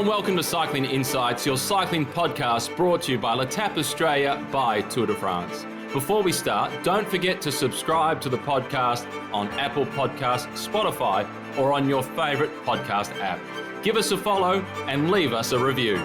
and welcome to Cycling Insights, your cycling podcast brought to you by L'Étape Australia by Tour de France. Before we start, don't forget to subscribe to the podcast on Apple Podcasts, Spotify, or on your favourite podcast app. Give us a follow and leave us a review.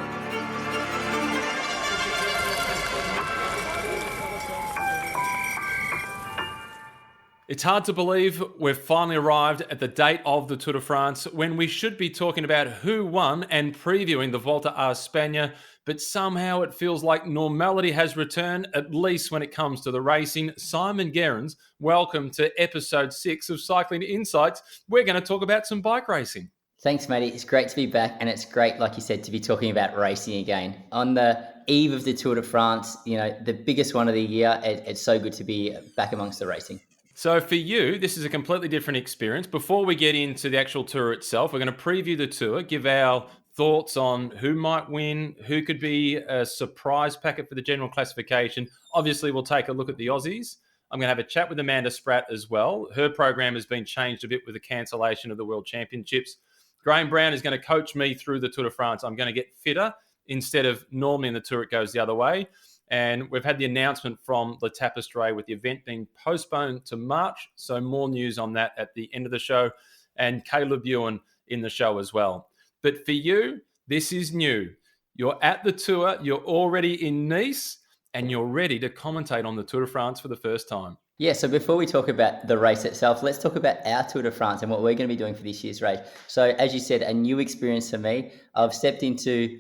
It's hard to believe we've finally arrived at the date of the Tour de France when we should be talking about who won and previewing the Volta a España, but somehow it feels like normality has returned, at least when it comes to the racing. Simon Gerrans, welcome to episode 6 of Cycling Insights. We're going to talk about some bike racing. Thanks, Matty. It's great to be back, and it's great, like you said, to be talking about racing again. On the eve of the Tour de France, the biggest one of the year, it's so good to be back amongst the racing. So for you, this is a completely different experience. Before we get into the actual tour itself, we're going to preview the tour, give our thoughts on who might win, who could be a surprise packet for the general classification. Obviously, we'll take a look at the Aussies. I'm going to have a chat with Amanda Spratt as well. Her program has been changed a bit with the cancellation of the World Championships. Graeme Brown is going to coach me through the Tour de France. I'm going to get fitter instead of normally in the tour it goes the other way. And we've had the announcement from L'Étape Australia with the event being postponed to March. So more news on that at the end of the show. And Caleb Ewan in the show as well. But for you, this is new. You're at the tour, you're already in Nice, and you're ready to commentate on the Tour de France for the first time. Yeah, so before we talk about the race itself, let's talk about our Tour de France and what we're going to be doing for this year's race. So as you said, a new experience for me. I've stepped into,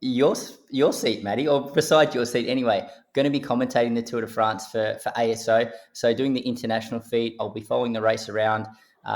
your seat, Matty, or beside your seat anyway. Going to be commentating the Tour de France for ASO. So doing the international feed, I'll be following the race around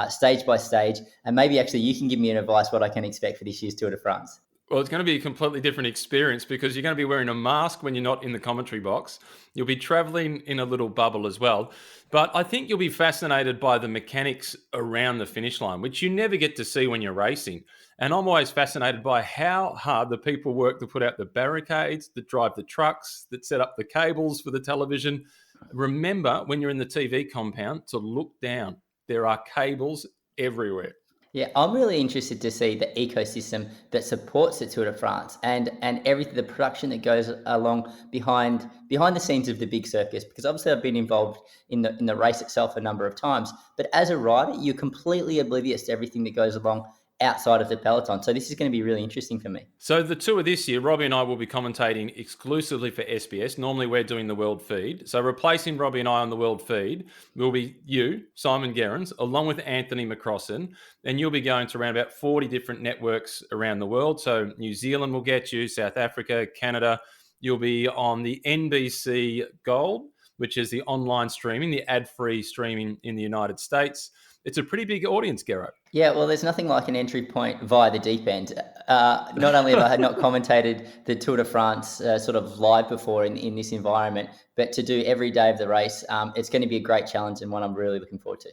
stage by stage. And maybe actually you can give me an advice what I can expect for this year's Tour de France. Well, it's going to be a completely different experience because you're going to be wearing a mask when you're not in the commentary box. You'll be traveling in a little bubble as well. But I think you'll be fascinated by the mechanics around the finish line, which you never get to see when you're racing. And I'm always fascinated by how hard the people work to put out the barricades, that drive the trucks, that set up the cables for the television. Remember, when you're in the TV compound, to look down. There are cables everywhere. Yeah, I'm really interested to see the ecosystem that supports the Tour de France and everything, the production that goes along behind the scenes of the big circus. Because obviously I've been involved in the race itself a number of times, but as a rider, you're completely oblivious to everything that goes along outside of the peloton. So this is going to be really interesting for me. So the tour this year, Robbie and I will be commentating exclusively for SBS. Normally we're doing the world feed. So replacing Robbie and I on the world feed will be you, Simon Gerrans, along with Anthony McCrossan. And you'll be going to around about 40 different networks around the world. So New Zealand will get you, South Africa, Canada. You'll be on the NBC Gold, which is the online streaming, the ad-free streaming in the United States. It's a pretty big audience, Garrett. Yeah, well, there's nothing like an entry point via the deep end. Not only have I not commentated the Tour de France sort of live before in this environment, but to do every day of the race, it's going to be a great challenge and one I'm really looking forward to.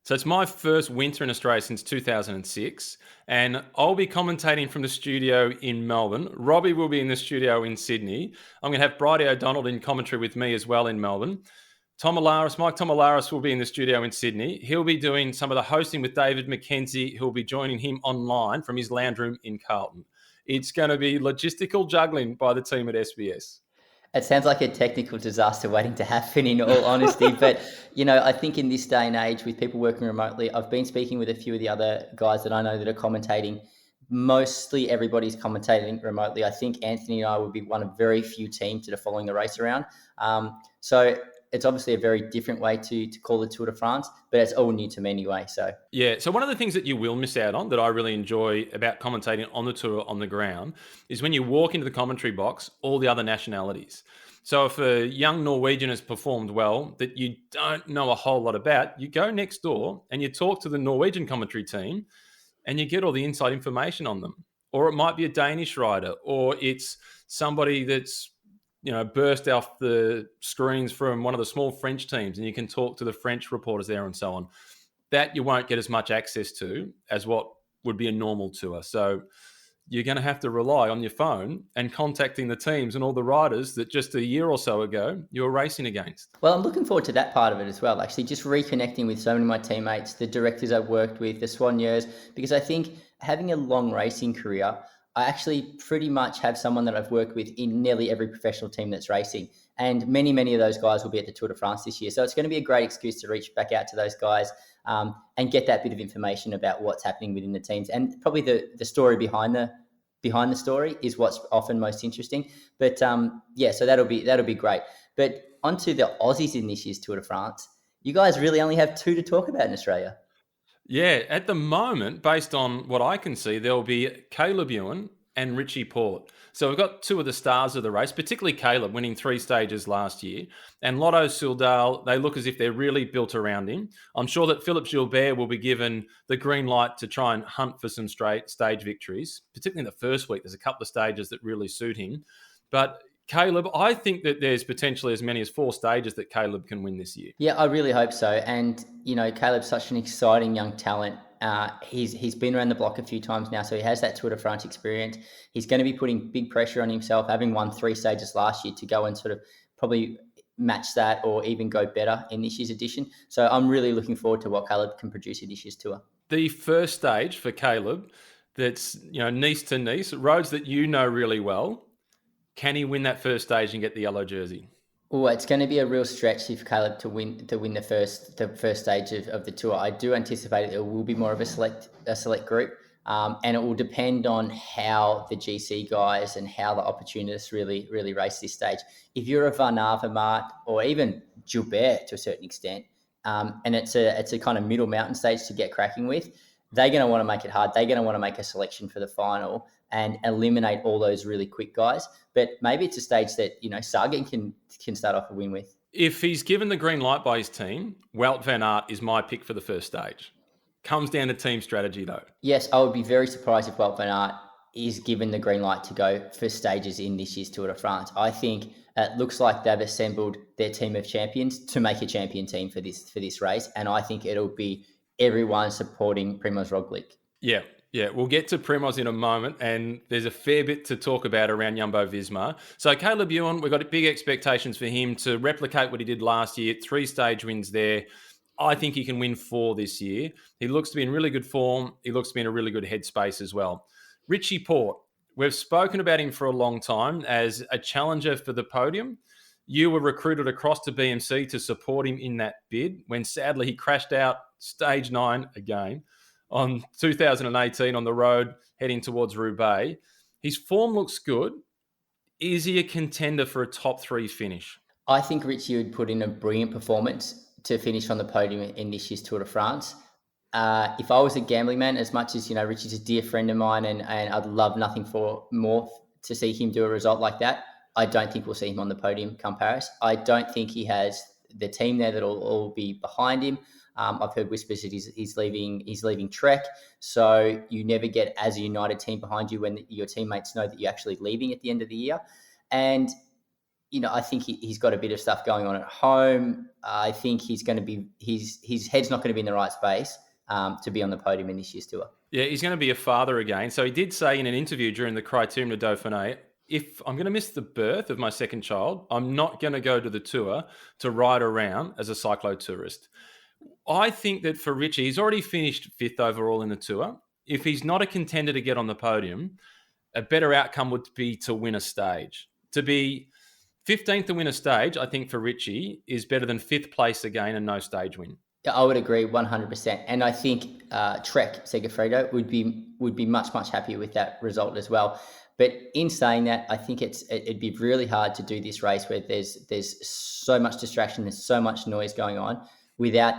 So it's my first winter in Australia since 2006, and I'll be commentating from the studio in Melbourne. Robbie will be in the studio in Sydney. I'm going to have Bridie O'Donnell in commentary with me as well in Melbourne. Mike Tomalaris will be in the studio in Sydney. He'll be doing some of the hosting with David McKenzie, who'll be joining him online from his lounge room in Carlton. It's going to be logistical juggling by the team at SBS. It sounds like a technical disaster waiting to happen, in all honesty. But, I think in this day and age with people working remotely, I've been speaking with a few of the other guys that I know that are commentating. Mostly everybody's commentating remotely. I think Anthony and I will be one of very few teams that are following the race around. So it's obviously a very different way to call the Tour de France, but it's all new to me anyway. So one of the things that you will miss out on that I really enjoy about commentating on the tour on the ground is when you walk into the commentary box, all the other nationalities. So if a young Norwegian has performed well that you don't know a whole lot about, you go next door and you talk to the Norwegian commentary team and you get all the inside information on them. Or it might be a Danish rider, or it's somebody that's burst off the screens from one of the small French teams, and you can talk to the French reporters there and so on. That you won't get as much access to as what would be a normal tour. So you're going to have to rely on your phone and contacting the teams and all the riders that just a year or so ago you were racing against. Well, I'm looking forward to that part of it as well, actually, just reconnecting with so many of my teammates, the directors I've worked with, the soigneurs, because I think having a long racing career, I actually pretty much have someone that I've worked with in nearly every professional team that's racing. And many of those guys will be at the Tour de France this year. So it's going to be a great excuse to reach back out to those guys and get that bit of information about what's happening within the teams. And probably the story behind the story is what's often most interesting. But so that'll be great. But onto the Aussies in this year's Tour de France. You guys really only have 2 to talk about in Australia. Yeah, at the moment, based on what I can see, there'll be Caleb Ewan and Richie Porte. So we've got 2 of the stars of the race, particularly Caleb, winning 3 stages last year. And Lotto Soudal, they look as if they're really built around him. I'm sure that Philippe Gilbert will be given the green light to try and hunt for some straight stage victories, particularly in the first week. There's a couple of stages that really suit him. But Caleb, I think that there's potentially as many as 4 stages that Caleb can win this year. Yeah, I really hope so. And, Caleb's such an exciting young talent. He's been around the block a few times now, so he has that Tour de France experience. He's going to be putting big pressure on himself, having won 3 stages last year, to go and sort of probably match that or even go better in this year's edition. So I'm really looking forward to what Caleb can produce in this year's tour. The first stage for Caleb, that's Nice to Nice, roads that you know really well. Can he win that first stage and get the yellow jersey? Oh, it's going to be a real stretch for Caleb to win the first stage of the tour. I do anticipate it will be more of a select group, and it will depend on how the GC guys and how the opportunists really race this stage. If you're a Van Avermaet or even Gilbert to a certain extent, and it's a kind of middle mountain stage to get cracking with, they're going to want to make it hard. They're going to want to make a selection for the final and eliminate all those really quick guys. But maybe it's a stage that, Sagan can start off a win with. If he's given the green light by his team, Wout van Aert is my pick for the first stage. Comes down to team strategy, though. Yes, I would be very surprised if Wout van Aert is given the green light to go for stages in this year's Tour de France. I think it looks like they've assembled their team of champions to make a champion team for this race. And I think it'll be everyone supporting Primož Roglič. Yeah, we'll get to Primož in a moment, and there's a fair bit to talk about around Jumbo-Visma. So Caleb Ewan, we've got big expectations for him to replicate what he did last year, 3 stage wins there. I think he can win 4 this year. He looks to be in really good form. He looks to be in a really good headspace as well. Richie Porte, we've spoken about him for a long time as a challenger for the podium. You were recruited across to BMC to support him in that bid when sadly he crashed out stage 9 again on 2018 on the road heading towards Roubaix. His form looks good. Is he a contender for a top 3 finish? I think Richie would put in a brilliant performance to finish on the podium in this year's Tour de France. If I was a gambling man, as much as, Richie's a dear friend of mine and I'd love nothing more to see him do a result like that, I don't think we'll see him on the podium come Paris. I don't think he has the team there that'll all be behind him. I've heard whispers that he's leaving Trek. So you never get as a united team behind you when your teammates know that you're actually leaving at the end of the year. And, I think he's got a bit of stuff going on at home. I think he's going to be, his head's not going to be in the right space to be on the podium in this year's tour. Yeah, he's going to be a father again. So he did say in an interview during the Criterium de Dauphiné, if I'm going to miss the birth of my second child, I'm not going to go to the tour to ride around as a cyclo-tourist. I think that for Richie, he's already finished 5th overall in the tour. If he's not a contender to get on the podium, a better outcome would be to win a stage. To be 15th to win a stage, I think for Richie, is better than 5th place again and no stage win. Yeah, I would agree 100%. And I think Trek Segafredo would be much happier with that result as well. But in saying that, I think it'd be really hard to do this race where there's so much distraction, there's so much noise going on, without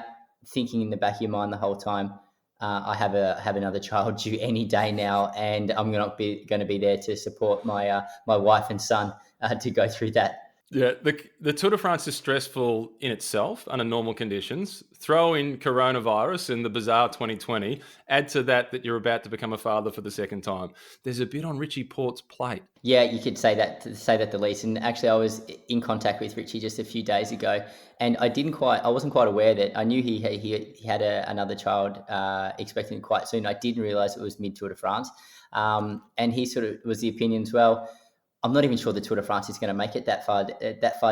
thinking in the back of your mind the whole time, I have another child due any day now, and I'm going to be there to support my wife and son to go through that. Yeah, the Tour de France is stressful in itself under normal conditions. Throw in coronavirus and the bizarre 2020. Add to that you're about to become a father for the second time. There's a bit on Richie Porte's plate. Yeah, you could say that the least. And actually, I was in contact with Richie just a few days ago, and I wasn't quite aware that I knew he had another child expecting quite soon. I didn't realize it was mid Tour de France, and he sort of was the opinion as well. I'm not even sure the Tour de France is going to make it that far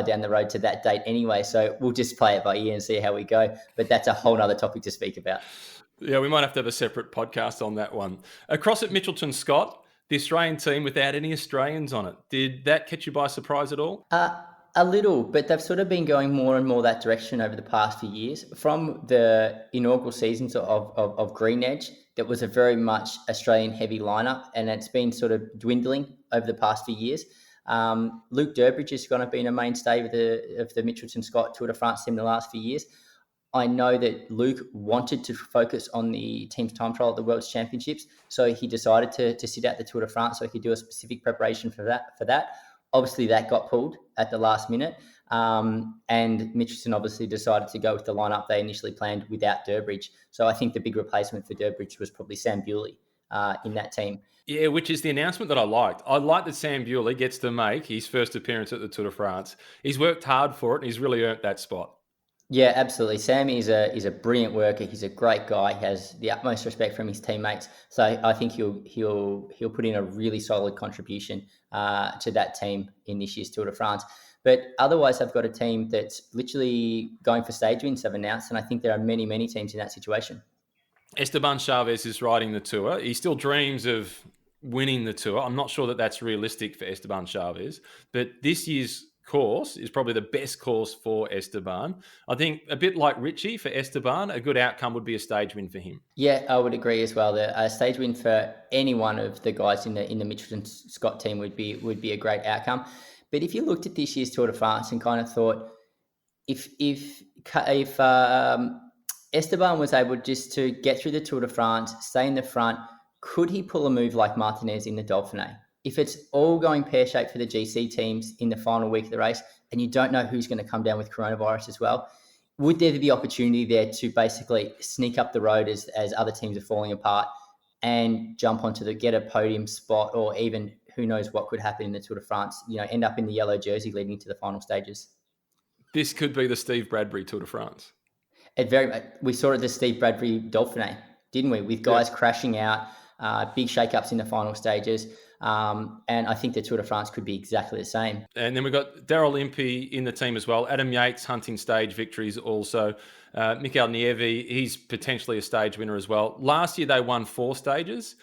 down the road to that date anyway. So we'll just play it by ear and see how we go. But that's a whole other topic to speak about. Yeah, we might have to have a separate podcast on that one. Across at Mitchelton-SCOTT, the Australian team without any Australians on it. Did that catch you by surprise at all? A little, but they've sort of been going more and more that direction over the past few years. From the inaugural seasons of Green Edge, that was a very much Australian heavy lineup, and it's been sort of dwindling over the past few years. Luke Durbridge is going to be a mainstay of the Mitchelton-SCOTT Tour de France team the last few years. I know that Luke wanted to focus on the team's time trial at the World Championships, so he decided to sit out the Tour de France so he could do a specific preparation for that. Obviously, that got pulled at the last minute, and Mitchelton obviously decided to go with the lineup they initially planned without Durbridge. So I think the big replacement for Durbridge was probably Sam Bewley in that team. Yeah, which is the announcement that I liked. I like that Sam Bewley gets to make his first appearance at the Tour de France. He's worked hard for it, and he's really earned that spot. Yeah, absolutely. Sam is a brilliant worker. He's a great guy. He has the utmost respect from his teammates. So I think he'll put in a really solid contribution to that team in this year's Tour de France. But otherwise, I've got a team that's literally going for stage wins, I've announced, and I think there are many, many teams in that situation. Esteban Chavez is riding the Tour. He still dreams of winning the Tour. I'm not sure that that's realistic for Esteban Chavez, but this year's course is probably the best course for Esteban. I think a bit like Richie for Esteban, a good outcome would be a stage win for him. Yeah, I would agree as well. A stage win for any one of the guys in the Mitchelton-SCOTT team would be a great outcome. But if you looked at this year's Tour de France and kind of thought, if Esteban was able just to get through the Tour de France, stay in the front, could he pull a move like Martinez in the Dauphiné? If it's all going pear-shaped for the GC teams in the final week of the race, and you don't know who's going to come down with coronavirus as well, would there be opportunity there to basically sneak up the road as other teams are falling apart and jump onto get a podium spot, or even who knows what could happen in the Tour de France, end up in the yellow jersey leading to the final stages? This could be the Steve Bradbury Tour de France. We saw it at the Steve Bradbury Dauphiné, didn't we? With guys crashing out, big shake-ups in the final stages. And I think the Tour de France could be exactly the same. And then we've got Daryl Impey in the team as well. Adam Yates hunting stage victories also. Mikel Nievi, he's potentially a stage winner as well. Last year they won 4 stages.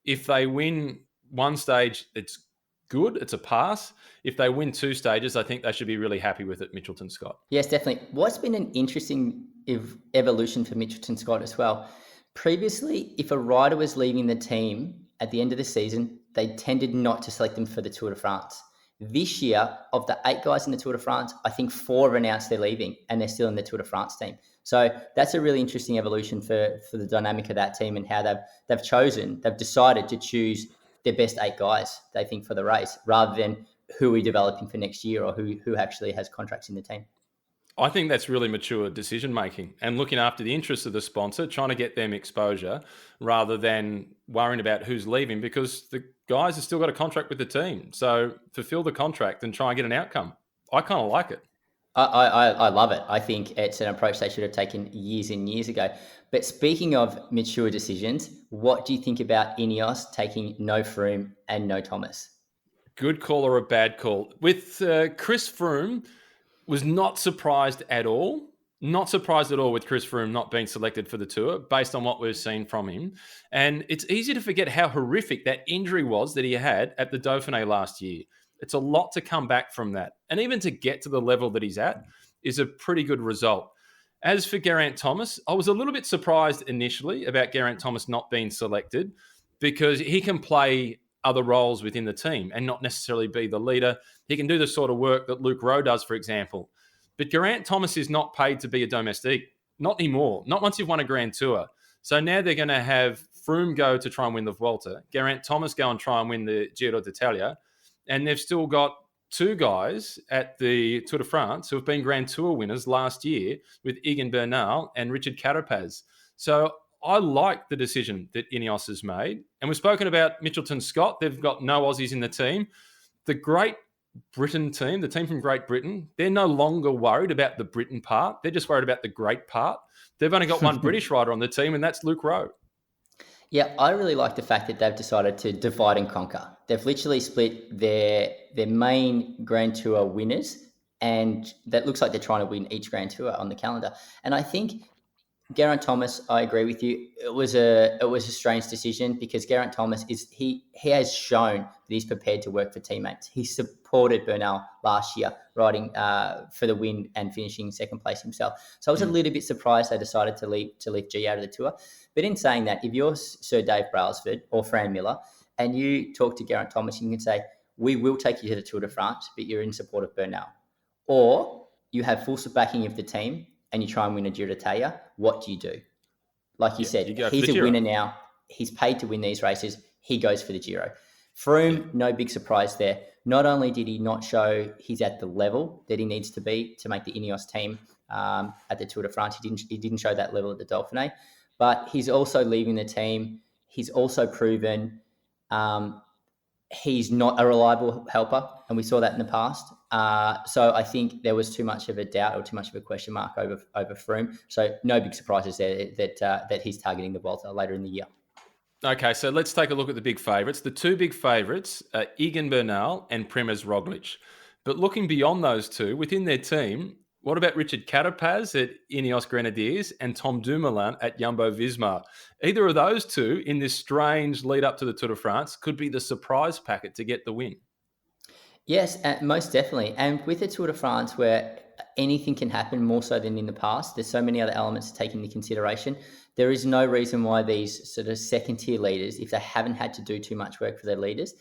If they win one stage, it's good. It's a pass. If they win 2 stages, I think they should be really happy with it, Mitchelton-SCOTT. Yes, definitely. What's been an interesting evolution for Mitchelton-SCOTT as well. Previously, if a rider was leaving the team at the end of the season, they tended not to select them for the Tour de France. This year, of the 8 guys in the Tour de France, I think 4 have announced they're leaving and they're still in the Tour de France team. So that's a really interesting evolution for the dynamic of that team and how they've decided to choose their best 8 guys, they think, for the race, rather than who we're developing for next year or who actually has contracts in the team. I think that's really mature decision making and looking after the interests of the sponsor, trying to get them exposure rather than worrying about who's leaving, because the guys have still got a contract with the team. So fulfill the contract and try and get an outcome. I kind of like it. I love it. I think it's an approach they should have taken years and years ago. But speaking of mature decisions, what do you think about Ineos taking no Froome and no Thomas? Good call or a bad call? With Chris Froome, was not surprised at all. Not surprised at all with Chris Froome not being selected for the Tour based on what we've seen from him. And it's easy to forget how horrific that injury was that he had at the Dauphiné last year. It's a lot to come back from that. And even to get to the level that he's at is a pretty good result. As for Garrett Thomas, I was a little bit surprised initially about Garrett Thomas not being selected because he can play other roles within the team and not necessarily be the leader. He can do the sort of work that Luke Rowe does, for example. But Geraint Thomas is not paid to be a domestique. Not anymore. Not once you've won a Grand Tour. So now they're going to have Froome go to try and win the Vuelta, Geraint Thomas go and try and win the Giro d'Italia, and they've still got 2 guys at the Tour de France who have been Grand Tour winners last year with Egan Bernal and Richard Carapaz. So I like the decision that Ineos has made. And we've spoken about Mitchelton-SCOTT. They've got no Aussies in the team. The Great Britain team, the team from Great Britain, they're no longer worried about the Britain part. They're just worried about the great part. They've only got one British rider on the team, and that's Luke Rowe. Yeah, I really like the fact that they've decided to divide and conquer. They've literally split their main Grand Tour winners, and that looks like they're trying to win each Grand Tour on the calendar. And I think Garrett Thomas, I agree with you. It was a strange decision because Garrett Thomas he has shown that he's prepared to work for teammates. He supported Bernal last year, riding for the win and finishing second place himself. So I was a little bit surprised they decided to leave G out of the tour. But in saying that, if you're Sir Dave Brailsford or Fran Miller and you talk to Garrett Thomas, you can say, "We will take you to the Tour de France, but you're in support of Bernal," or you have full backing of the team and you try and win a Giro d'Italia. What do you do? Like you said, he's a winner now. He's paid to win these races. He goes for the Giro. Froome, no big surprise there. Not only did he not show he's at the level that he needs to be to make the Ineos team at the Tour de France, he didn't show that level at the Dauphiné, but he's also leaving the team. He's also proven he's not a reliable helper, and we saw that in the past. So I think there was too much of a doubt or too much of a question mark over Froome. So no big surprises there that he's targeting the Vuelta later in the year. Okay, so let's take a look at the big favourites. The two big favourites are Egan Bernal and Primož Roglic. But looking beyond those two, within their team, what about Richard Carapaz at Ineos Grenadiers and Tom Dumoulin at Jumbo-Visma? Either of those two in this strange lead up to the Tour de France could be the surprise packet to get the win. Yes, most definitely. And with the Tour de France, where anything can happen more so than in the past, there's so many other elements to take into consideration. There is no reason why these sort of second-tier leaders, if they haven't had to do too much work for their leaders,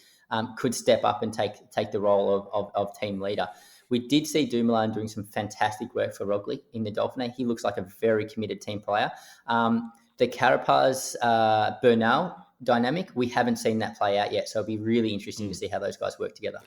could step up and take the role of team leader. We did see Dumoulin doing some fantastic work for Roglic in the Dauphiné. He looks like a very committed team player. The Carapaz-Bernal dynamic, we haven't seen that play out yet. So it'll be really interesting to see how those guys work together.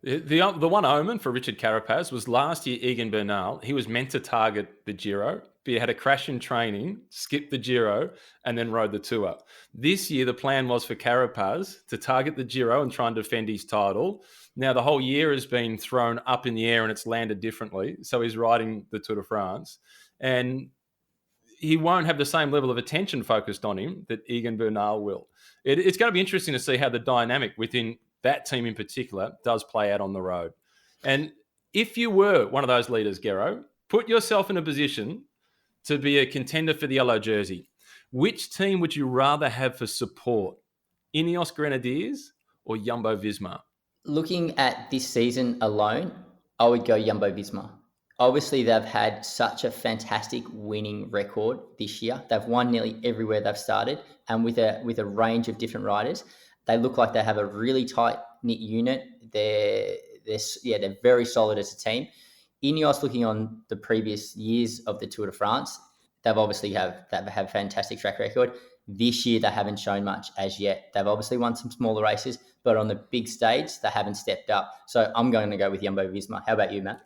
The one omen for Richard Carapaz was last year Egan Bernal. He was meant to target the Giro, but he had a crash in training, skipped the Giro, and then rode the Tour. This year, the plan was for Carapaz to target the Giro and try and defend his title. Now, the whole year has been thrown up in the air and it's landed differently. So he's riding the Tour de France. And he won't have the same level of attention focused on him that Egan Bernal will. It's going to be interesting to see how the dynamic within that team in particular does play out on the road. And if you were one of those leaders, Gero, put yourself in a position to be a contender for the yellow jersey. Which team would you rather have for support? Ineos Grenadiers or Jumbo-Visma? Looking at this season alone, I would go Jumbo-Visma. Obviously, they've had such a fantastic winning record this year. They've won nearly everywhere they've started, and with a range of different riders. They look like they have a really tight-knit unit. They're very solid as a team. Ineos, looking on the previous years of the Tour de France, they've obviously have a fantastic track record. This year, they haven't shown much as yet. They've obviously won some smaller races, but on the big stage, they haven't stepped up. So I'm going to go with Jumbo-Visma. How about you, Matt?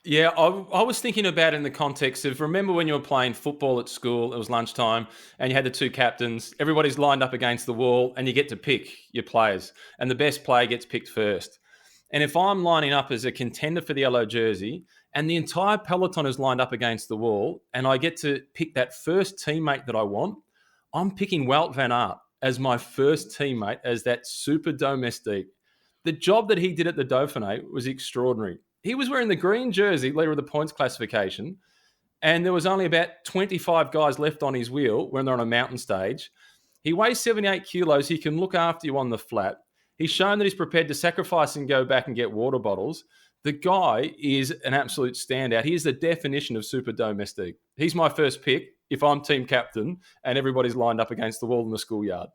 Yeah, I was thinking about it in the context of, remember when you were playing football at school, it was lunchtime, and you had the two captains, everybody's lined up against the wall, and you get to pick your players, and the best player gets picked first. And if I'm lining up as a contender for the yellow jersey, and the entire peloton is lined up against the wall, and I get to pick that first teammate that I want, I'm picking Wout van Aert as my first teammate, as that super domestique. The job that he did at the Dauphiné was extraordinary. He was wearing the green jersey, leader of the points classification, and there was only about 25 guys left on his wheel when they're on a mountain stage. He weighs 78 kilos. He can look after you on the flat. He's shown that he's prepared to sacrifice and go back and get water bottles. The guy is an absolute standout. He is the definition of super domestique. He's my first pick if I'm team captain and everybody's lined up against the wall in the schoolyard.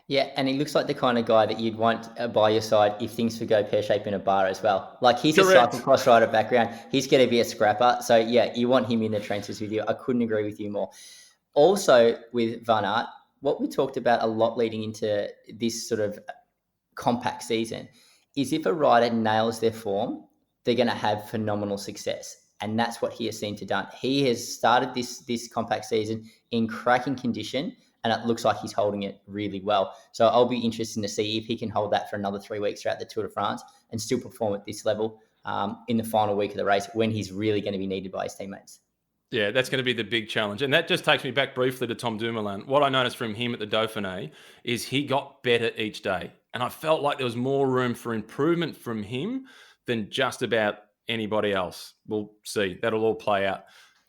Yeah, and he looks like the kind of guy that you'd want by your side if things could go pear-shaped in a bar as well. Like, he's Correct. a cyclocross rider background. He's going to be a scrapper. So, yeah, you want him in the trenches with you. I couldn't agree with you more. Also, with Van Aert, what we talked about a lot leading into this sort of compact season is if a rider nails their form, they're going to have phenomenal success. And that's what he has seemed to done. He has started this compact season in cracking condition, and it looks like he's holding it really well. So I'll be interested to see if he can hold that for another 3 weeks throughout the Tour de France and still perform at this level in the final week of the race when he's really going to be needed by his teammates. Yeah, that's going to be the big challenge. And that just takes me back briefly to Tom Dumoulin. What I noticed from him at the Dauphiné is he got better each day. And I felt like there was more room for improvement from him than just about anybody else. We'll see. That'll all play out.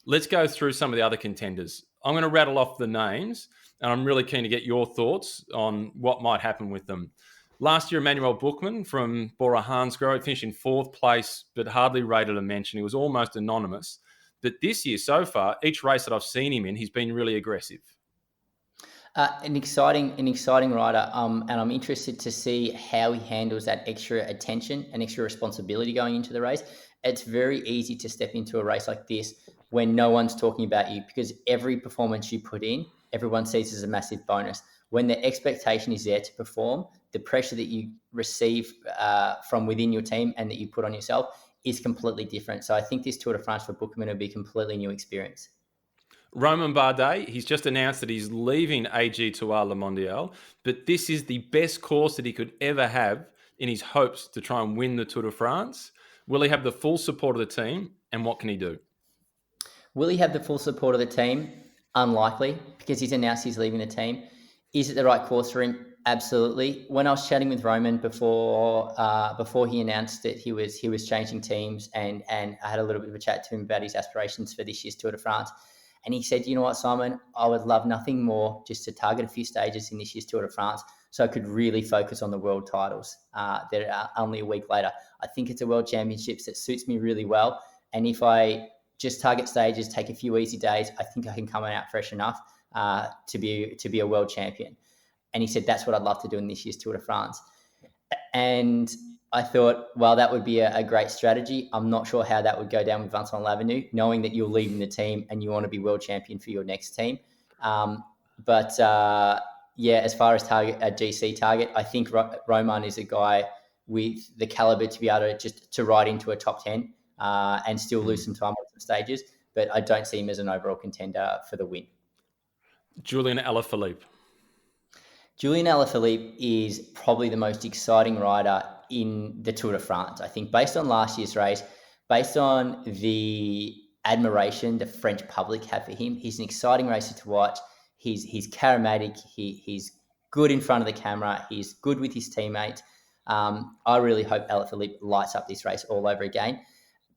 Let's go through some of the other contenders. I'm going to rattle off the names, and I'm really keen to get your thoughts on what might happen with them. Last year, Emmanuel Bookman from Bora Hansgrohe finished in 4th place, but hardly rated a mention. He was almost anonymous. But this year, so far, each race that I've seen him in, he's been really aggressive. An exciting rider, and I'm interested to see how he handles that extra attention and extra responsibility going into the race. It's very easy to step into a race like this when no one's talking about you, because every performance you put in, everyone sees as a massive bonus. When the expectation is there to perform, the pressure that you receive from within your team and that you put on yourself is completely different. So I think this Tour de France for Bookman will be a completely new experience. Romain Bardet, he's just announced that he's leaving AG2R Le Mondial, but this is the best course that he could ever have in his hopes to try and win the Tour de France. Will he have the full support of the team, and what can he do? Will he have the full support of the team? Unlikely, because he's announced he's leaving the team. Is it the right course for him? Absolutely. When I was chatting with Roman before he announced that he was changing teams, and I had a little bit of a chat to him about his aspirations for this year's Tour de France, and he said, "You know what, Simon, I would love nothing more just to target a few stages in this year's Tour de France so I could really focus on the world titles that are only a week later. I think it's a world championships that suits me really well, and if I just target stages, take a few easy days, I think I can come out fresh enough to be a world champion." And he said, "That's what I'd love to do in this year's Tour de France." And I thought, well, that would be a great strategy. I'm not sure how that would go down with Vincent Lavenue, knowing that you're leaving the team and you want to be world champion for your next team. But as far as a GC target, I think Roman is a guy with the caliber to be able to ride into a top 10 and still lose some time on some stages. But I don't see him as an overall contender for the win. Julian Alaphilippe. Julian Alaphilippe is probably the most exciting rider in the Tour de France. I think based on last year's race, based on the admiration the French public have for him, he's an exciting racer to watch. He's charismatic. He's good in front of the camera. He's good with his teammates. I really hope Alaphilippe lights up this race all over again.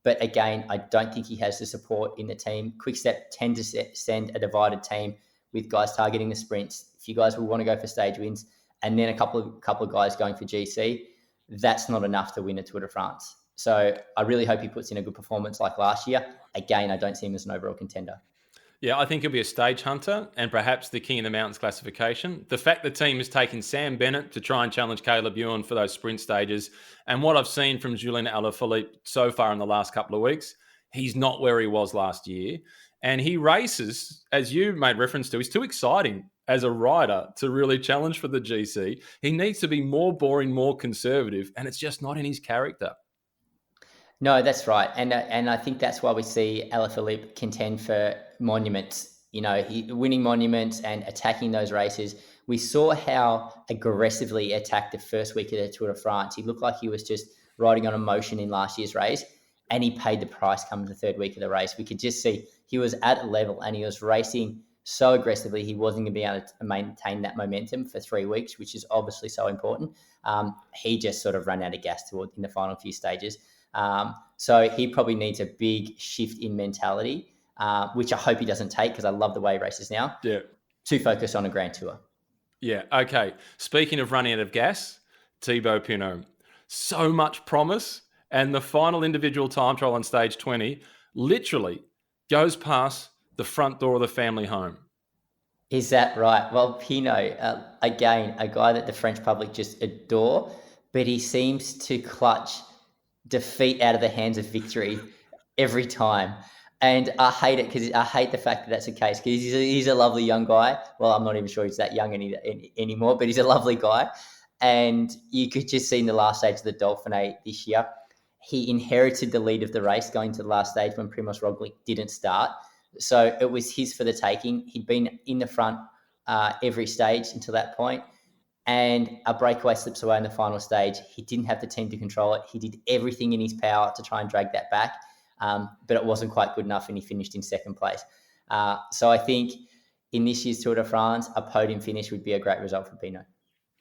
But again, I don't think he has the support in the team. Quickstep tend to send a divided team with guys targeting the sprints. If you guys will want to go for stage wins, and then a couple of guys going for GC, that's not enough to win a Tour de France. So I really hope he puts in a good performance like last year. Again, I don't see him as an overall contender. Yeah, I think he'll be a stage hunter and perhaps the King of the Mountains classification. The fact the team has taken Sam Bennett to try and challenge Caleb Ewan for those sprint stages, and what I've seen from Julian Alaphilippe so far in the last couple of weeks, he's not where he was last year. And he races, as you made reference to, he's too exciting as a rider to really challenge for the GC. He needs to be more boring, more conservative, and it's just not in his character. No, that's right. And I think that's why we see Alaphilippe contend for monuments, winning monuments and attacking those races. We saw how aggressively he attacked the first week of the Tour de France. He looked like he was just riding on emotion in last year's race, and he paid the price come the third week of the race. We could just see he was at a level and he was racing so aggressively he wasn't going to be able to maintain that momentum for 3 weeks, which is obviously so important. He just sort of ran out of gas in the final few stages. So he probably needs a big shift in mentality, which I hope he doesn't take, because I love the way he races now, to focus on a Grand Tour. Yeah, okay. Speaking of running out of gas, Thibaut Pinot. So much promise, and the final individual time trial on stage 20 literally goes past the front door of the family home. Is that right? Well, Pinot, again, a guy that the French public just adore, but he seems to clutch defeat out of the hands of victory every time. And I hate it, because I hate the fact that that's the case, because he's a lovely young guy. Well, I'm not even sure he's that young anymore, but he's a lovely guy. And you could just see in the last stage of the Dauphiné this year, he inherited the lead of the race going to the last stage when Primož Roglič didn't start. So it was his for the taking. He'd been in the front every stage until that point, and a breakaway slips away in the final stage. He didn't have the team to control it. He did everything in his power to try and drag that back, but it wasn't quite good enough, and he finished in second place. So I think in this year's Tour de France, a podium finish would be a great result for Pinot.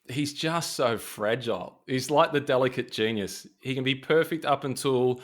He's just so fragile. He's like the delicate genius. He can be perfect up until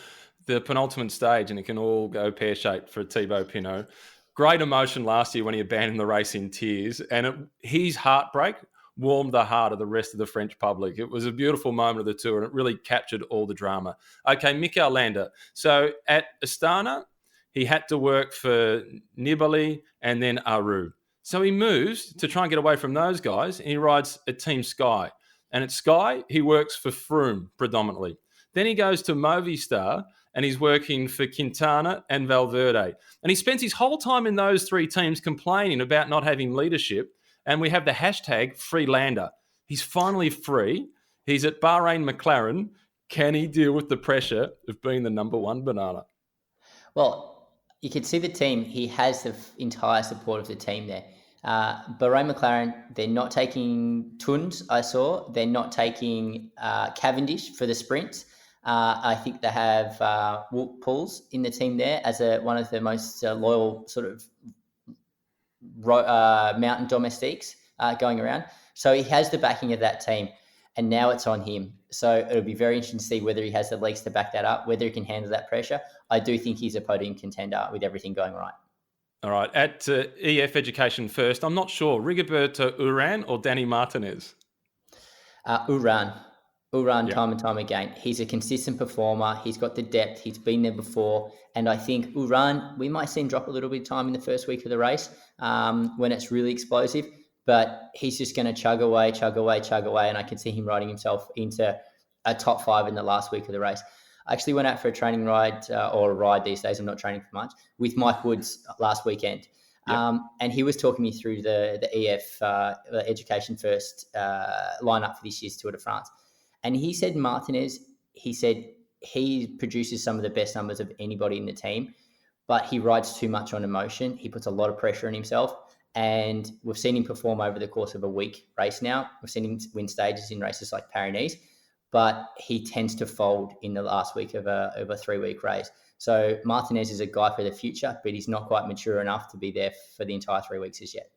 the penultimate stage, and it can all go pear-shaped for Thibaut Pinot. Great emotion last year when he abandoned the race in tears, and his heartbreak warmed the heart of the rest of the French public. It was a beautiful moment of the Tour, and it really captured all the drama. Okay, Mikel Landa. So at Astana, he had to work for Nibali and then Aru. So he moves to try and get away from those guys, and he rides at Team Sky. And at Sky, he works for Froome predominantly. Then he goes to Movistar, and he's working for Quintana and Valverde. And he spends his whole time in those three teams complaining about not having leadership. And we have the hashtag #FreeLander. He's finally free. He's at Bahrain McLaren. Can he deal with the pressure of being the number one banana? Well, you can see the team. He has the entire support of the team there. Bahrain McLaren, they're not taking Tuns, I saw. They're not taking Cavendish for the sprints. I think they have Wout Poels in the team there as one of the most loyal sort of mountain domestiques going around. So he has the backing of that team, and now it's on him. So it'll be very interesting to see whether he has the legs to back that up, whether he can handle that pressure. I do think he's a podium contender with everything going right. All right, at EF Education First, I'm not sure, Rigoberto Urán or Danny Martinez? Urán, time and time again. He's a consistent performer. He's got the depth. He's been there before. And I think Urán, we might see him drop a little bit of time in the first week of the race when it's really explosive. But he's just going to chug away. And I can see him riding himself into a top 5 in the last week of the race. I actually went out for a training ride or a ride these days. I'm not training for much with Mike Woods last weekend. Yep. And he was talking me through the EF Education First lineup for this year's Tour de France. And he said Martinez, he produces some of the best numbers of anybody in the team, but he rides too much on emotion. He puts a lot of pressure on himself. And we've seen him perform over the course of a week race now. We've seen him win stages in races like Paris-Nice, but he tends to fold in the last week of a 3-week race. So Martinez is a guy for the future, but he's not quite mature enough to be there for the entire 3 weeks as yet.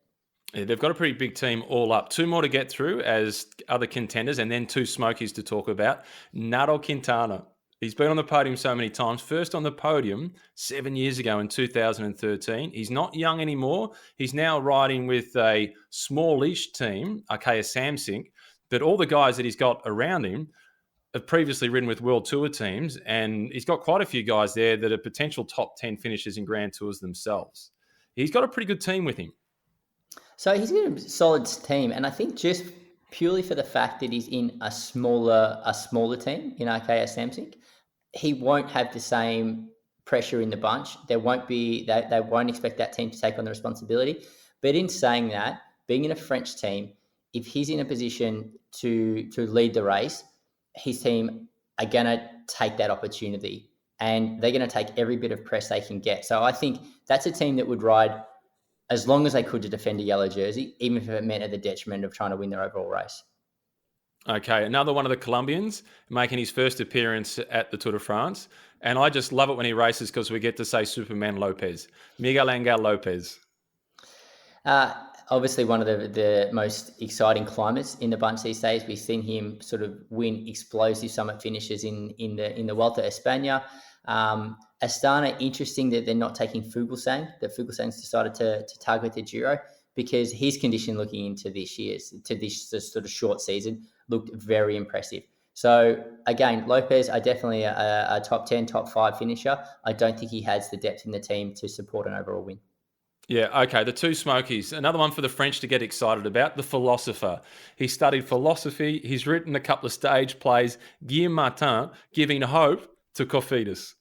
Yeah, they've got a pretty big team all up. 2 more to get through as other contenders, and then 2 smokies to talk about. Nairo Quintana. He's been on the podium so many times. First on the podium 7 years ago in 2013. He's not young anymore. He's now riding with a smallish team, Arkea Samsic, but all the guys that he's got around him have previously ridden with World Tour teams, and he's got quite a few guys there that are potential top 10 finishers in Grand Tours themselves. He's got a pretty good team with him. So he's got a solid team, and I think just purely for the fact that he's in a smaller team in Arkea Samsic, he won't have the same pressure in the bunch. They won't expect that team to take on the responsibility. But in saying that, being in a French team, if he's in a position to lead the race, his team are going to take that opportunity, and they're going to take every bit of press they can get. So I think that's a team that would ride as long as they could to defend a yellow jersey, even if it meant at the detriment of trying to win their overall race. Okay, another one of the Colombians making his first appearance at the Tour de France. And I just love it when he races because we get to say Superman Lopez. Miguel Angel Lopez. Obviously one of the most exciting climbers in the bunch these days. We've seen him sort of win explosive summit finishes in the Vuelta a España. Astana, interesting that they're not taking Fuglsang. That Fuglsang's decided to target the Giro because his condition looking into this sort of short season looked very impressive. So again, Lopez are definitely a top 10, top 5 finisher. I don't think he has the depth in the team to support an overall win. Yeah, okay. The 2 smokies. Another one for the French to get excited about, the philosopher. He studied philosophy. He's written a couple of stage plays. Guillaume Martin giving hope to Cofidis.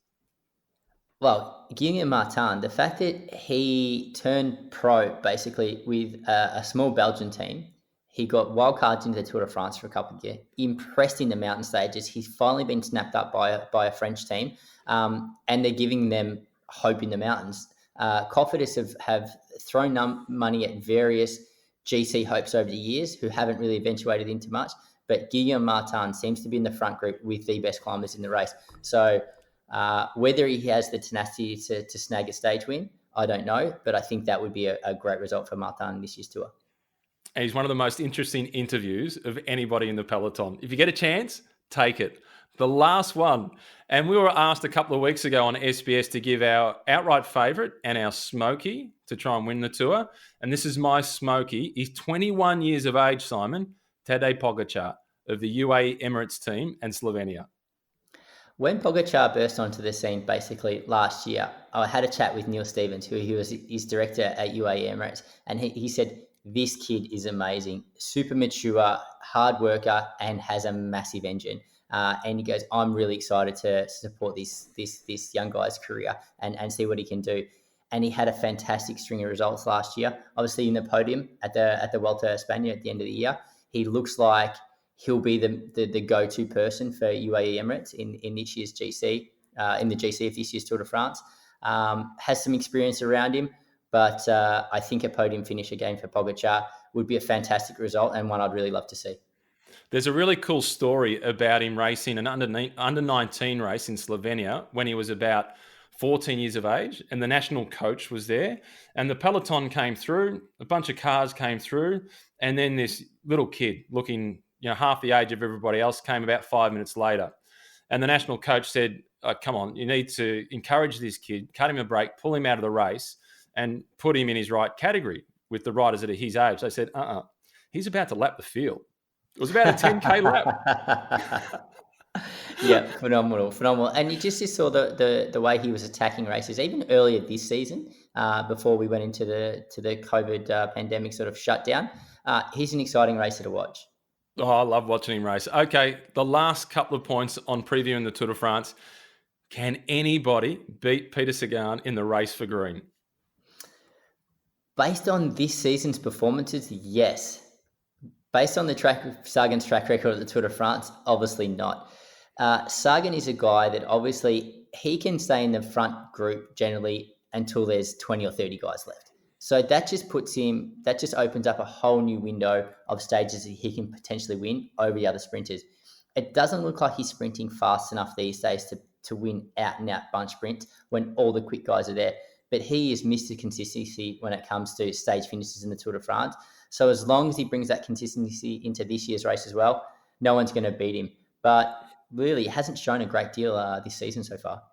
Well, Guillaume Martin, the fact that he turned pro basically with a small Belgian team, he got wildcards into the Tour de France for a couple of years, impressed in the mountain stages. He's finally been snapped up by a French team, and they're giving them hope in the mountains. Cofidis have thrown money at various GC hopes over the years who haven't really eventuated into much, but Guillaume Martin seems to be in the front group with the best climbers in the race. So whether he has the tenacity to snag a stage win, I don't know, but I think that would be a great result for Martin this year's tour. And he's one of the most interesting interviews of anybody in the peloton. If you get a chance, take it. The last one And we were asked a couple of weeks ago on SBS to give our outright favourite and our smoky to try and win the Tour. And this is my smoky. He's 21 years of age, Simon, Tadej Pogačar of the UAE Emirates team and Slovenia. When Pogačar burst onto the scene basically last year, I had a chat with Neil Stevens, who he was his director at UAE Emirates, and he said, this kid is amazing, super mature, hard worker, and has a massive engine. And he goes, I'm really excited to support this young guy's career and see what he can do. And he had a fantastic string of results last year. Obviously in the podium at the Vuelta a España at the end of the year. He looks like he'll be the go-to person for UAE Emirates in this year's GC, in the GC of this year's Tour de France. Has some experience around him, but I think a podium finish again for Pogačar would be a fantastic result and one I'd really love to see. There's a really cool story about him racing an under-19 race in Slovenia when he was about 14 years of age, and the national coach was there, and the peloton came through, a bunch of cars came through, and then this little kid looking, half the age of everybody else came about 5 minutes later. And the national coach said, come on, you need to encourage this kid, cut him a break, pull him out of the race, and put him in his right category with the riders that are his age. They said, he's about to lap the field. It was about a 10K lap. Yeah, phenomenal. And you just saw the way he was attacking races, even earlier this season, before we went into the COVID pandemic sort of shutdown. He's an exciting racer to watch. Oh, I love watching him race. Okay, the last couple of points on previewing the Tour de France. Can anybody beat Peter Sagan in the race for green? Based on this season's performances, yes. Based on Sagan's track record at the Tour de France, obviously not. Sagan is a guy that obviously he can stay in the front group generally until there's 20 or 30 guys left. So that just opens up a whole new window of stages that he can potentially win over the other sprinters. It doesn't look like he's sprinting fast enough these days to win out and out bunch sprint when all the quick guys are there. But he is Mr. Consistency when it comes to stage finishes in the Tour de France. So as long as he brings that consistency into this year's race as well, no one's going to beat him. But really, he hasn't shown a great deal this season so far.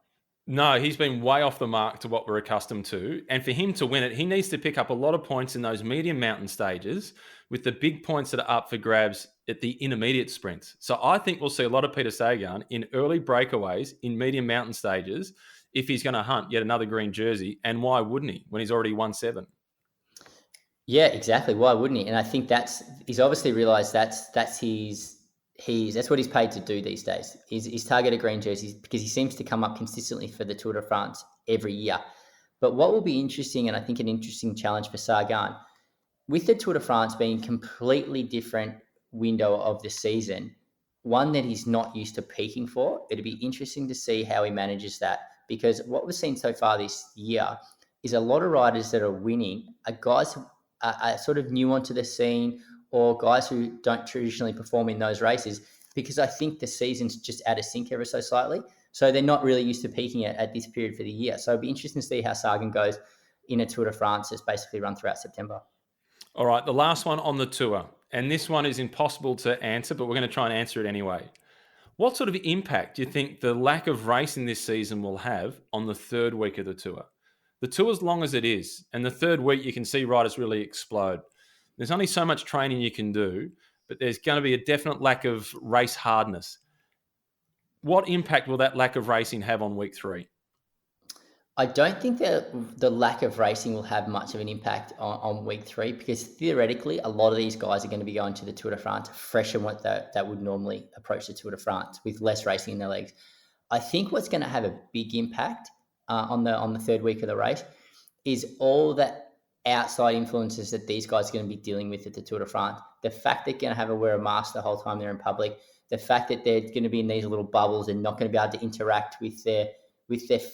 No, he's been way off the mark to what we're accustomed to. And for him to win it, he needs to pick up a lot of points in those medium mountain stages with the big points that are up for grabs at the intermediate sprints. So I think we'll see a lot of Peter Sagan in early breakaways in medium mountain stages if he's going to hunt yet another green jersey. And why wouldn't he when he's already won 7? Yeah, exactly. Why wouldn't he? And I think he's obviously realised that's what he's paid to do these days. He's targeted green jerseys because he seems to come up consistently for the Tour de France every year. But what will be interesting, and I think an interesting challenge for Sagan, with the Tour de France being completely different window of the season, one that he's not used to peaking for, it'll be interesting to see how he manages that. Because what we've seen so far this year is a lot of riders that are winning are guys who are sort of new onto the scene, or guys who don't traditionally perform in those races, because I think the season's just out of sync ever so slightly. So they're not really used to peaking at this period for the year. So it'll be interesting to see how Sagan goes in a Tour de France that's basically run throughout September. All right, the last one on the Tour. And this one is impossible to answer, but we're going to try and answer it anyway. What sort of impact do you think the lack of racing this season will have on the third week of the Tour? The Tour's long as it is, and the third week you can see riders really explode. There's only so much training you can do, but there's going to be a definite lack of race hardness. What impact will that lack of racing have on week 3? I don't think that the lack of racing will have much of an impact on week 3, because theoretically, a lot of these guys are going to be going to the Tour de France fresher than what that would normally approach the Tour de France with less racing in their legs. I think what's going to have a big impact on the third week of the race is all that outside influences that these guys are going to be dealing with at the Tour de France. The fact they're going to have to wear a mask the whole time they're in public, the fact that they're going to be in these little bubbles and not going to be able to interact with their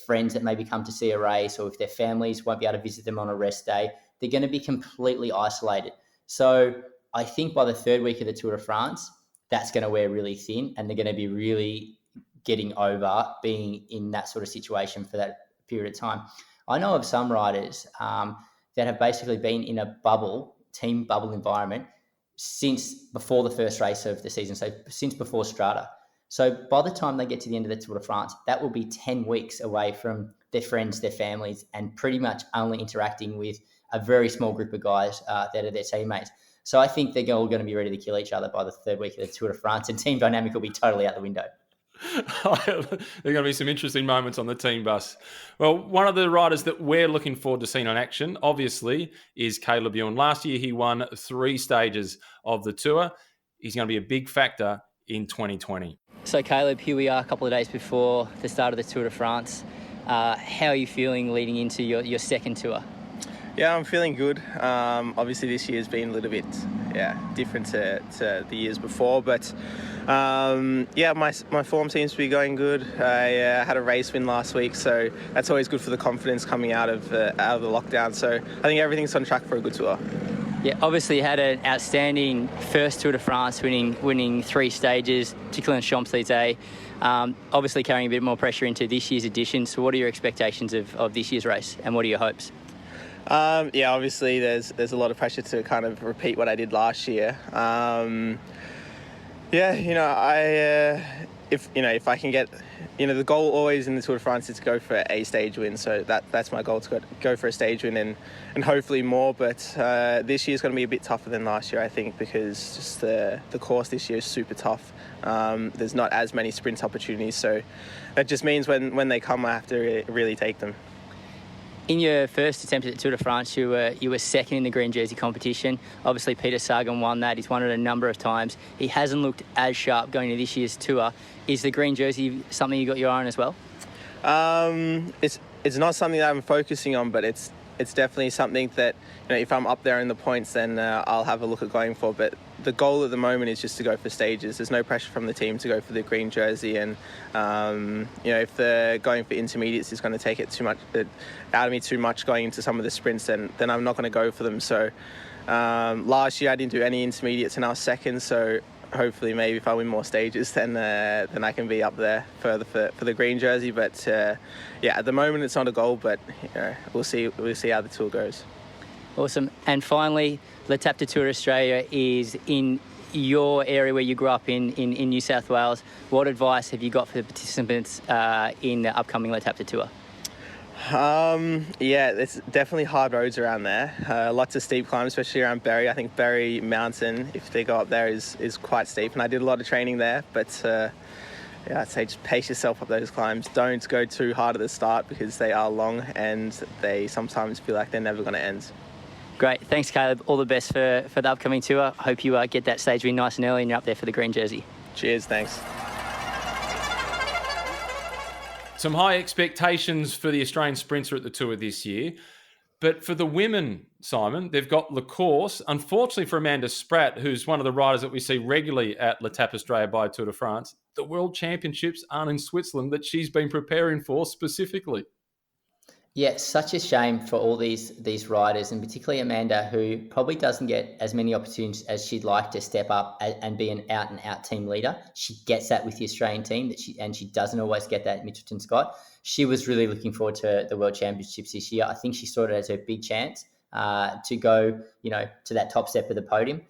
friends that maybe come to see a race, or if their families won't be able to visit them on a rest day, they're going to be completely isolated. So I think by the third week of the Tour de France, that's going to wear really thin, and they're going to be really getting over being in that sort of situation for that period of time. I know of some riders that have basically been in a team bubble environment since before the first race of the season, so since before Strata. So by the time they get to the end of the Tour de France, that will be 10 weeks away from their friends, their families, and pretty much only interacting with a very small group of guys that are their teammates. So I think they're all going to be ready to kill each other by the third week of the Tour de France, and team dynamic will be totally out the window. There are going to be some interesting moments on the team bus. Well, one of the riders that we're looking forward to seeing on action, obviously, is Caleb Ewan. Last year, he won 3 stages of the Tour. He's going to be a big factor in 2020. So, Caleb, here we are a couple of days before the start of the Tour de France. How are you feeling leading into your second tour? Yeah, I'm feeling good. Obviously, this year's been a little bit different to the years before, but my form seems to be going good. I had a race win last week, so that's always good for the confidence coming out of the lockdown. So I think everything's on track for a good tour. Yeah, obviously you had an outstanding first Tour de France, winning 3 stages, particularly on Champs-Élysées. Obviously carrying a bit more pressure into this year's edition. So what are your expectations of this year's race, and what are your hopes? Obviously there's a lot of pressure to kind of repeat what I did last year. If I can get, the goal always in the Tour de France is to go for a stage win. So that's my goal, to go for a stage win and hopefully more. But this year's going to be a bit tougher than last year, I think, because just the course this year is super tough. There's not as many sprint opportunities. So that just means when they come, I have to really take them. In your first attempt at the Tour de France, you were second in the green jersey competition. Obviously, Peter Sagan won that. He's won it a number of times. He hasn't looked as sharp going into this year's tour. Is the green jersey something you got your eye on as well? It's not something that I'm focusing on, but it's definitely something that, if I'm up there in the points, then I'll have a look at going for. But the goal at the moment is just to go for stages. There's no pressure from the team to go for the green jersey, and if the going for intermediates is going to take it too much out of me too much going into some of the sprints, then I'm not going to go for them. So last year I didn't do any intermediates and I was second. So hopefully maybe if I win more stages, then I can be up there further for the green jersey. But at the moment it's not a goal, but we'll see how the tour goes. Awesome. And finally, L'Étape du Tour Australia is in your area where you grew up in New South Wales. What advice have you got for the participants in the upcoming L'Étape du Tour? There's definitely hard roads around there. Lots of steep climbs, especially around Berry. I think Berry Mountain, if they go up there, is quite steep. And I did a lot of training there, but I'd say just pace yourself up those climbs. Don't go too hard at the start because they are long and they sometimes feel like they're never going to end. Great. Thanks, Caleb. All the best for the upcoming tour. Hope you get that stage win nice and early and you're up there for the green jersey. Cheers. Thanks. Some high expectations for the Australian sprinter at the Tour this year. But for the women, Simon, they've got Le Course. Unfortunately for Amanda Spratt, who's one of the riders that we see regularly at L'Étape Australia by Tour de France, the World Championships aren't in Switzerland that she's been preparing for specifically. Yeah, such a shame for all these riders, and particularly Amanda, who probably doesn't get as many opportunities as she'd like to step up and be an out-and-out team leader. She gets that with the Australian team, and she doesn't always get that at Mitchelton-SCOTT. She was really looking forward to the World Championships this year. I think she saw it as her big chance to go, to that top step of the podium.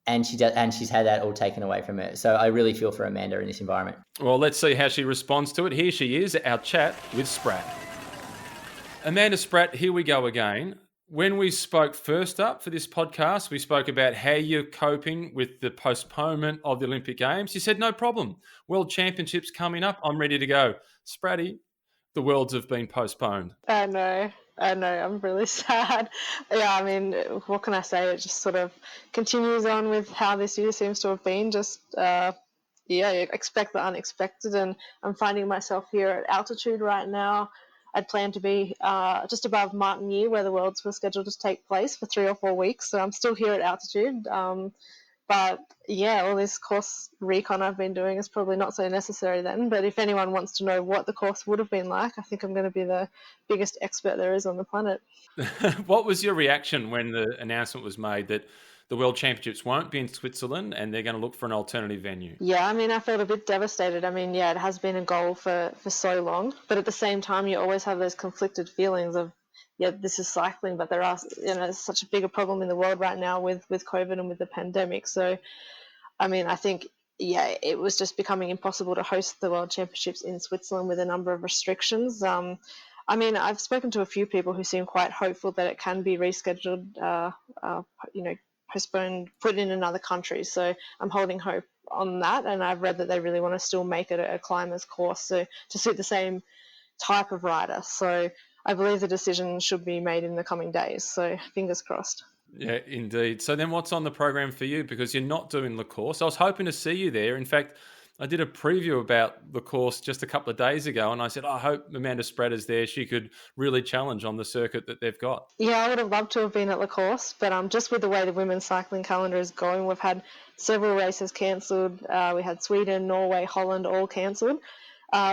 And she's had that all taken away from her. So I really feel for Amanda in this environment. Well, let's see how she responds to it. Here she is, our chat with Spratt. Amanda Spratt, here we go again. When we spoke first up for this podcast, we spoke about how you're coping with the postponement of the Olympic Games. You said, no problem. World Championships coming up. I'm ready to go. Spratty, the Worlds have been postponed. I know. I'm really sad. Yeah, I mean, what can I say? It just sort of continues on with how this year seems to have been. Just, you expect the unexpected. And I'm finding myself here at altitude right now. I'd planned to be just above Martigny, where the Worlds were scheduled to take place for 3 or 4 weeks. So I'm still here at altitude. But yeah, all this course recon I've been doing is probably not so necessary then. But if anyone wants to know what the course would have been like, I think I'm going to be the biggest expert there is on the planet. What was your reaction when the announcement was made that the World Championships won't be in Switzerland and they're going to look for an alternative venue? Yeah, I mean, I felt a bit devastated. I mean, yeah, it has been a goal for so long. But at the same time, you always have those conflicted feelings of, yeah, this is cycling, but there are, such a bigger problem in the world right now with COVID and with the pandemic. So, I mean, I think yeah, it was just becoming impossible to host the World Championships in Switzerland with a number of restrictions. I mean, I've spoken to a few people who seem quite hopeful that it can be rescheduled, postponed, put in another country. So I'm holding hope on that, and I've read that they really want to still make it a climbers course, so to suit the same type of rider. So I believe the decision should be made in the coming days. So fingers crossed. Yeah, indeed. So then what's on the program for you? Because you're not doing the course. I was hoping to see you there. In fact, I did a preview about the course just a couple of days ago, and I said, I hope Amanda Spratt is there. She could really challenge on the circuit that they've got. Yeah, I would have loved to have been at the course, but just with the way the women's cycling calendar is going, we've had several races cancelled. We had Sweden, Norway, Holland all cancelled.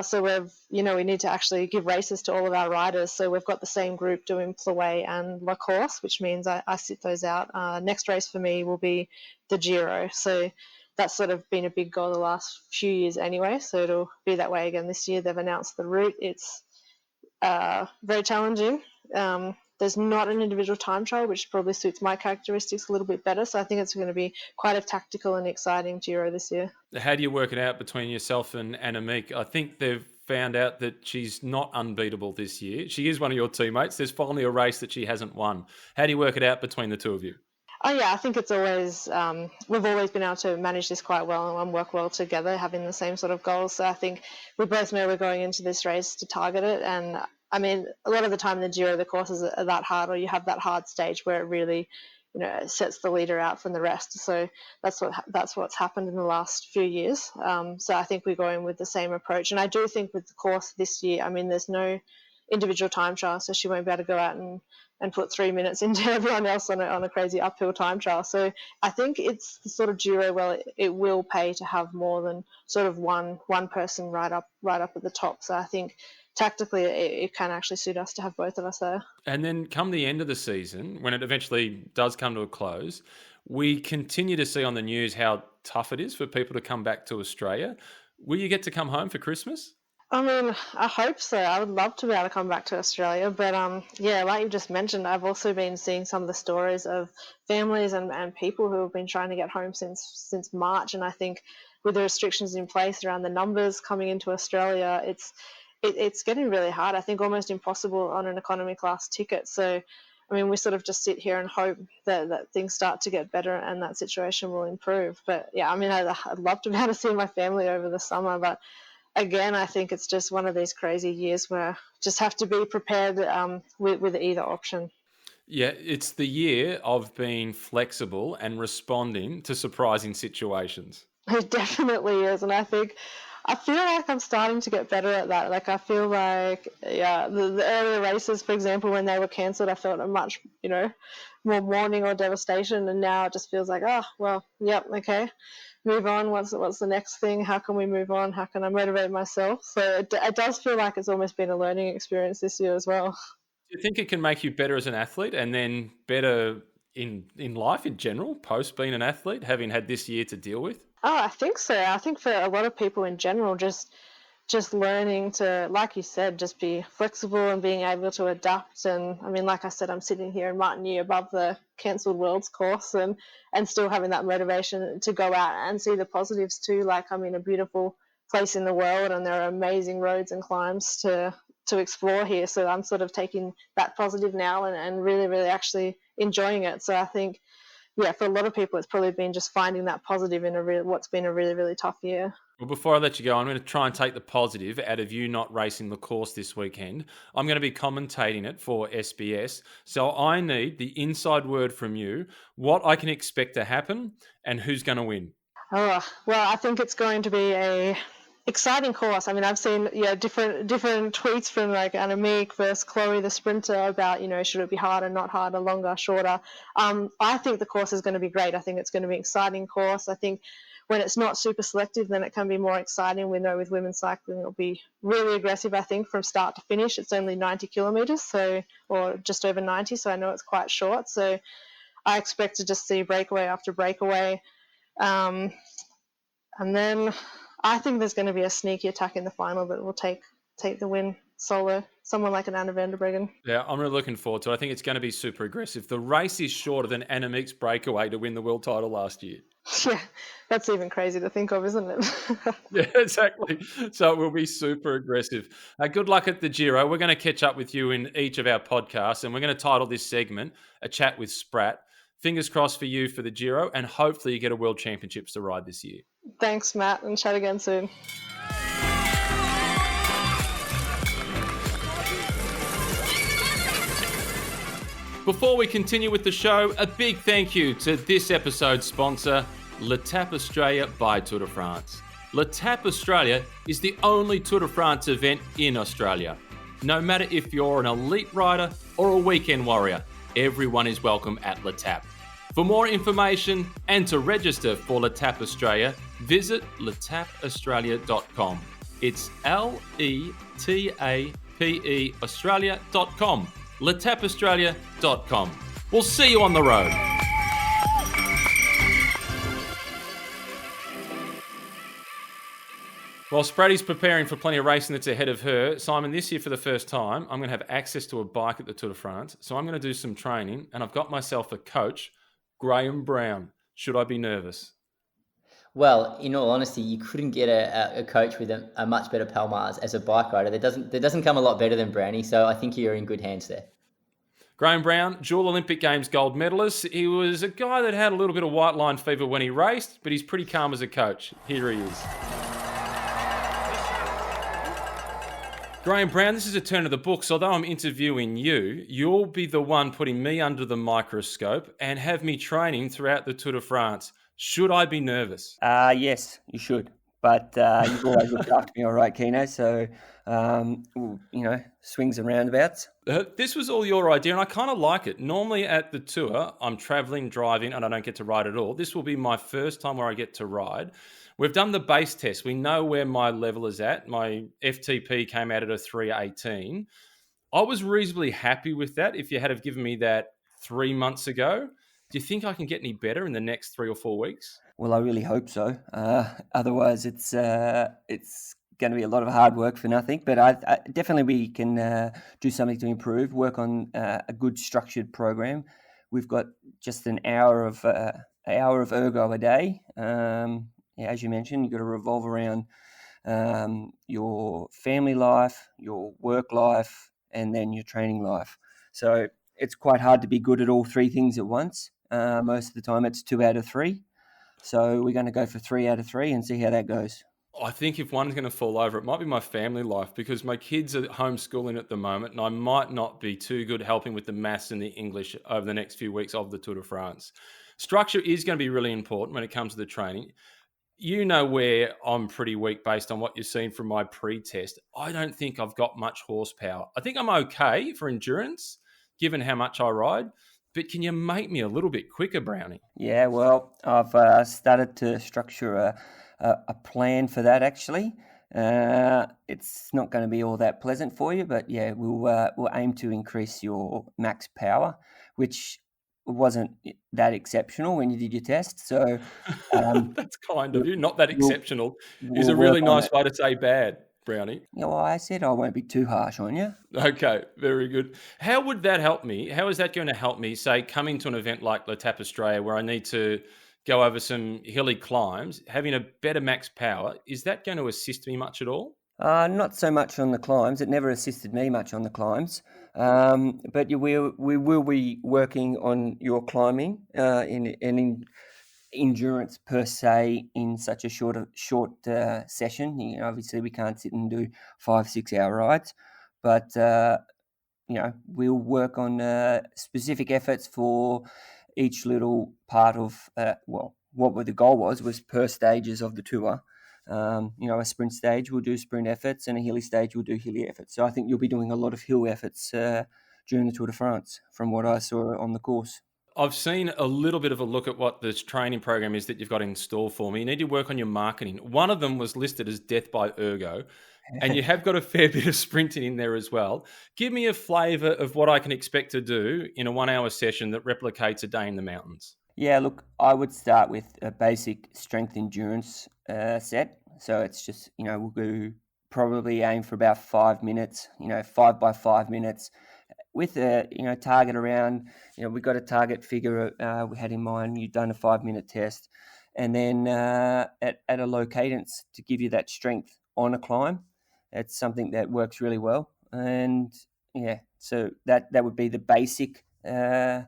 So we need to actually give races to all of our riders. So we've got the same group doing Plouay and La Course, which means I sit those out. Next race for me will be the Giro. So that's sort of been a big goal the last few years anyway. So it'll be that way again this year. They've announced the route. It's very challenging. There's not an individual time trial, which probably suits my characteristics a little bit better. So I think it's going to be quite a tactical and exciting Giro this year. How do you work it out between yourself and Annemiek? I think they've found out that she's not unbeatable this year. She is one of your teammates. There's finally a race that she hasn't won. How do you work it out between the two of you? Oh yeah, I think it's always, we've always been able to manage this quite well and work well together, having the same sort of goals. So I think we both know we're going into this race to target it. And I mean, a lot of the time in the Giro, the courses are that hard, or you have that hard stage where it really, sets the leader out from the rest. So that's what's happened in the last few years. So I think we go in with the same approach. And I do think with the course this year, I mean, there's no individual time trial, so she won't be able to go out and put 3 minutes into everyone else on a crazy uphill time trial. So I think it's the sort of Giro where it will pay to have more than sort of one person right up at the top. So I think tactically it can actually suit us to have both of us there. And then come the end of the season, when it eventually does come to a close, we continue to see on the news how tough it is for people to come back to Australia. Will you get to come home for Christmas? I mean, I hope so. I would love to be able to come back to Australia. But like you just mentioned, I've also been seeing some of the stories of families and people who have been trying to get home since March. And I think with the restrictions in place around the numbers coming into Australia, it's getting really hard. I think almost impossible on an economy class ticket. So, I mean, we sort of just sit here and hope that things start to get better and that situation will improve. But yeah, I mean, I'd love to be able to see my family over the summer, but again, I think it's just one of these crazy years where just have to be prepared with either option. Yeah, it's the year of being flexible and responding to surprising situations. It definitely is. And I feel like I'm starting to get better at that. Like, I feel like, the earlier races, for example, when they were cancelled, I felt a much, more mourning or devastation. And now it just feels like, okay. Move on. What's the next thing? How can we move on? How can I motivate myself? So it does feel like it's almost been a learning experience this year as well. Do you think it can make you better as an athlete and then better in life in general, post being an athlete, having had this year to deal with? Oh, I think so. I think for a lot of people in general, just learning to, like you said, just be flexible and being able to adapt. And I mean, like I said, I'm sitting here in Martigny above the cancelled Worlds course and still having that motivation to go out and see the positives too. Like, I'm in a beautiful place in the world and there are amazing roads and climbs to explore here. So I'm sort of taking that positive now and really, really actually enjoying it. So I think, for a lot of people, it's probably been just finding that positive in what's been a really, really tough year. Well, before I let you go, I'm going to try and take the positive out of you not racing the course this weekend. I'm going to be commentating it for SBS. So I need the inside word from you, what I can expect to happen and who's going to win. Oh, well, I think it's going to be a exciting course. I mean, I've seen different tweets from like Annemiek versus Chloe, the sprinter, about should it be harder, not harder, longer, shorter. I think the course is going to be great. I think it's going to be an exciting course. I think when it's not super selective, then it can be more exciting. We know with women's cycling it'll be really aggressive. I think from start to finish, it's only 90 kilometers, or just over 90. So I know it's quite short. So I expect to just see breakaway after breakaway, and then I think there's going to be a sneaky attack in the final that will take the win solo, someone like an Anna van der Breggen. Yeah, I'm really looking forward to it. I think it's going to be super aggressive. The race is shorter than Annemiek's breakaway to win the world title last year. Yeah, that's even crazy to think of, isn't it? Yeah, exactly. So it will be super aggressive. Good luck at the Giro. We're going to catch up with you in each of our podcasts, and we're going to title this segment A Chat with Spratt. Fingers crossed for you for the Giro, and hopefully you get a World Championships to ride this year. Thanks, Matt, and chat again soon. Before we continue with the show, a big thank you to this episode's sponsor, L'Etape Australia by Tour de France. L'Etape Australia is the only Tour de France event in Australia. No matter if you're an elite rider or a weekend warrior, everyone is welcome at L'Etape. For more information and to register for L'Etape Australia, visit letapeaustralia.com. It's LETAPE Australia.com. letapeaustralia.com. We'll see you on the road. While Spratty's preparing for plenty of racing that's ahead of her, Simon, this year for the first time, I'm going to have access to a bike at the Tour de France. So I'm going to do some training, and I've got myself a coach, Graeme Brown. Should I be nervous? Well, in all honesty, you couldn't get a coach with a much better Palmares as a bike rider. There doesn't come a lot better than Brownie, so I think you're in good hands there. Graeme Brown, dual Olympic Games gold medalist. He was a guy that had a little bit of white line fever when he raced, but he's pretty calm as a coach. Here he is. Graeme Brown, this is a turn of the books. Although I'm interviewing you, you'll be the one putting me under the microscope and have me training throughout the Tour de France. Should I be nervous? Yes, you should. But you've always looked after me all right, Keno. So, swings and roundabouts. This was all your idea, and I kind of like it. Normally at the Tour, I'm traveling, driving, and I don't get to ride at all. This will be my first time where I get to ride. We've done the base test. We know where my level is at. My FTP came out at a 318. I was reasonably happy with that. If you had have given me that 3 months ago, do you think I can get any better in the next 3 or 4 weeks? Well, I really hope so. Otherwise, it's going to be a lot of hard work for nothing. But I definitely we can do something to improve. Work on a good structured program. We've got just an hour of ergo a day. As you mentioned, you've got to revolve around your family life, your work life, and then your training life. So it's quite hard to be good at all three things at once. Most of the time, it's 2 out of 3. So we're going to go for 3 out of 3 and see how that goes. I think if one's going to fall over, it might be my family life, because my kids are homeschooling at the moment and I might not be too good helping with the maths and the English over the next few weeks of the Tour de France. Structure is going to be really important when it comes to the training. You know where I'm pretty weak based on what you've seen from my pre-test. I don't think I've got much horsepower. I think I'm okay for endurance, given how much I ride. But can you make me a little bit quicker, Brownie? Yeah, well, I've started to structure a plan for that, actually. It's not going to be all that pleasant for you, but yeah, we'll aim to increase your max power, which wasn't that exceptional when you did your test. So that's kind of you. Not that exceptional is a really nice way to say bad, Brownie. Yeah, well, I said I won't be too harsh on you. Okay, very good. How would that help me? How is that going to help me, say, coming to an event like L'Etape Australia where I need to go over some hilly climbs, having a better max power? Is that going to assist me much at all? Not so much on the climbs. It never assisted me much on the climbs. But we will be working on your climbing in endurance per se in such a short session. You know, obviously we can't sit and do 5-6 hour rides, but we'll work on specific efforts for each little part of what the goal was per stages of the tour. A sprint stage we'll do sprint efforts, and a hilly stage we'll do hilly efforts. So I think you'll be doing a lot of hill efforts during the Tour de France from what I saw on the course. I've seen a little bit of a look at what this training program is that you've got in store for me. You need to work on your marketing. One of them was listed as death by ergo, and you have got a fair bit of sprinting in there as well. Give me a flavour of what I can expect to do in a 1 hour session that replicates a day in the mountains. Yeah, look, I would start with a basic strength endurance set. So it's just, we'll go probably aim for about 5 minutes, 5 by 5 minutes with a, target around, we've got a target figure we had in mind. You've done a 5 minute test and then at a low cadence to give you that strength on a climb. It's something that works really well. And yeah, so that would be the basic the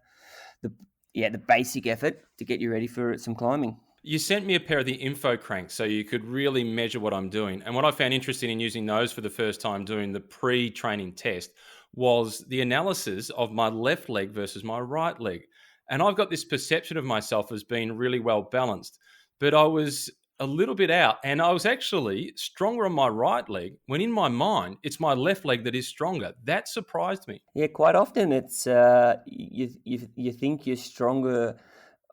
basic effort to get you ready for some climbing. You sent me a pair of the info cranks so you could really measure what I'm doing. And what I found interesting in using those for the first time doing the pre-training test was the analysis of my left leg versus my right leg. And I've got this perception of myself as being really well balanced, but I was a little bit out and I was actually stronger on my right leg when in my mind, it's my left leg that is stronger. That surprised me. Yeah, quite often it's you think you're stronger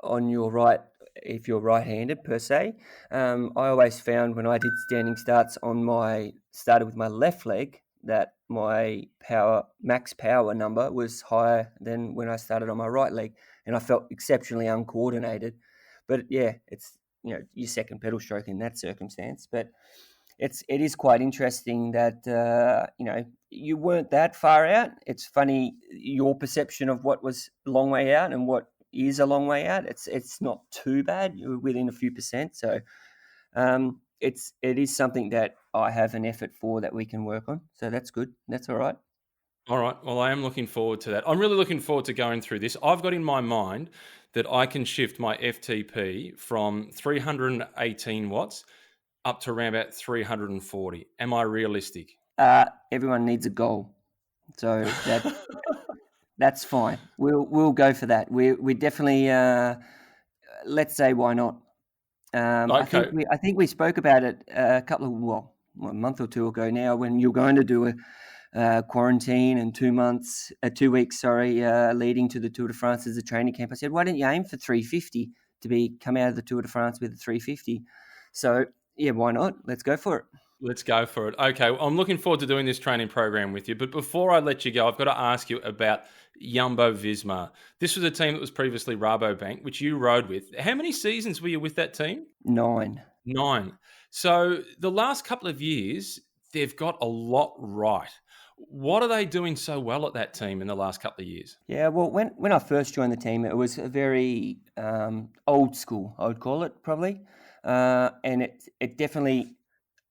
on your right if you're right-handed per se. I always found when I did standing starts started with my left leg that my max power number was higher than when I started on my right leg, and I felt exceptionally uncoordinated. But yeah, it's your second pedal stroke in that circumstance. But it is quite interesting that you weren't that far out. It's funny your perception of what was a long way out and what is a long way out. It's not too bad. You're within a few percent. So it is something that I have an effort for that we can work on. So that's good. That's all right. All right. Well, I am looking forward to that. I'm really looking forward to going through this. I've got in my mind that I can shift my FTP from 318 watts up to around about 340. Am I realistic? Everyone needs a goal. So that's fine. We'll go for that. We definitely let's say why not. Okay. I think we spoke about it a month or two ago now when you're going to do a quarantine and 2 weeks, leading to the Tour de France as a training camp. I said, why don't you aim for 350 to come out of the Tour de France with a 350? So yeah, why not? Let's go for it. Let's go for it. Okay, well, I'm looking forward to doing this training program with you. But before I let you go, I've got to ask you about Jumbo-Visma. This was a team that was previously Rabobank, which you rode with. How many seasons were you with that team? 9. So the last couple of years, they've got a lot right. What are they doing so well at that team in the last couple of years? Yeah, well, when I first joined the team, it was a very old school, I would call it, probably. And it definitely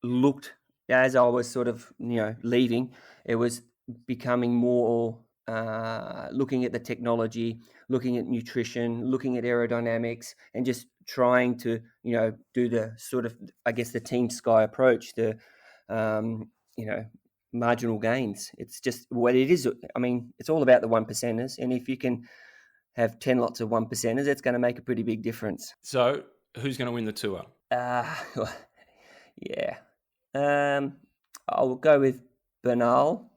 looked, as I was sort of leaving, it was becoming more looking at the technology, looking at nutrition, looking at aerodynamics, and just trying to do the sort of, I guess, the Team Sky approach to marginal gains. It's just what it is. I mean, it's all about the 1%ers, and if you can have 10 lots of 1%ers, it's going to make a pretty big difference. So who's going to win the Tour? Yeah. I'll go with Bernal,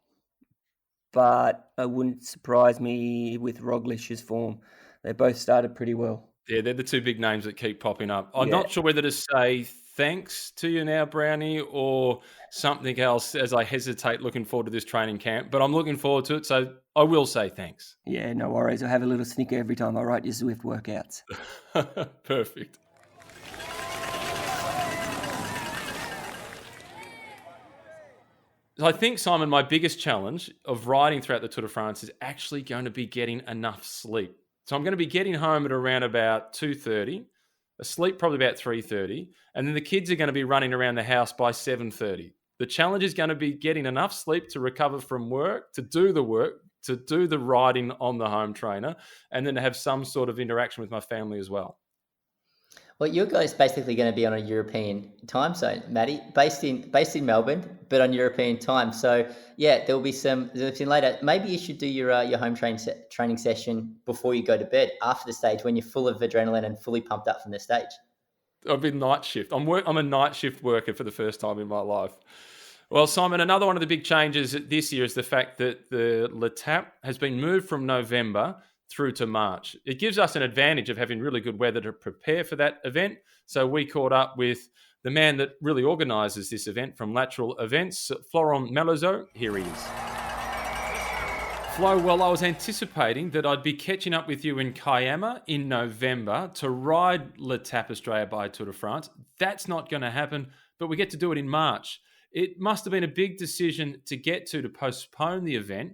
but it wouldn't surprise me with Roglic's form. They both started pretty well. Yeah, they're the two big names that keep popping up. I'm not sure whether to say thanks to you now, Brownie, or something else as I hesitate looking forward to this training camp, but I'm looking forward to it, so I will say thanks. Yeah, no worries. I'll have a little snicker every time I write your Zwift workouts. Perfect. I think, Simon, my biggest challenge of riding throughout the Tour de France is actually going to be getting enough sleep. So I'm going to be getting home at around about 2:30, asleep probably about 3:30, and then the kids are going to be running around the house by 7:30. The challenge is going to be getting enough sleep to recover from work, to do the riding on the home trainer, and then to have some sort of interaction with my family as well. Well, you're guys basically going to be on a European time zone, Matty, based in Melbourne, but on European time. So yeah, there'll be some later. Maybe you should do your home training session before you go to bed after the stage when you're full of adrenaline and fully pumped up from the stage. I've been night shift. I'm a night shift worker for the first time in my life. Well, Simon, another one of the big changes this year is the fact that the L'Etape has been moved from November through to March. It gives us an advantage of having really good weather to prepare for that event. So we caught up with the man that really organises this event from Lateral Events, Florent Malézieux. Here he is. Flo, well, I was anticipating that I'd be catching up with you in Kiama in November to ride L'Etape Australia by Tour de France. That's not going to happen, but we get to do it in March. It must have been a big decision to postpone the event.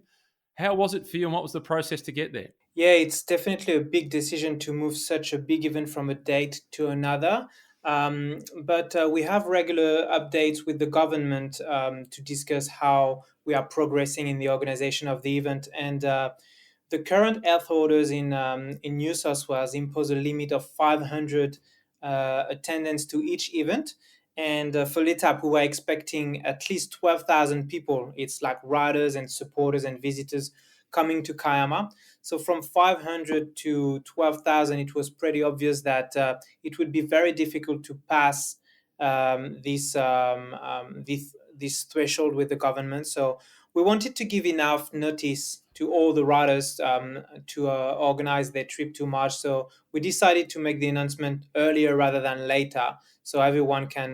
How was it for you and what was the process to get there? Yeah, it's definitely a big decision to move such a big event from a date to another. But we have regular updates with the government to discuss how we are progressing in the organization of the event. And the current health orders in New South Wales impose a limit of 500 attendance to each event. And for Letap, we were expecting at least 12,000 people. It's like riders and supporters and visitors coming to Kiama. So from 500 to 12,000, it was pretty obvious that it would be very difficult to pass this threshold with the government. So we wanted to give enough notice to all the riders to organize their trip to March. So we decided to make the announcement earlier rather than later, so everyone can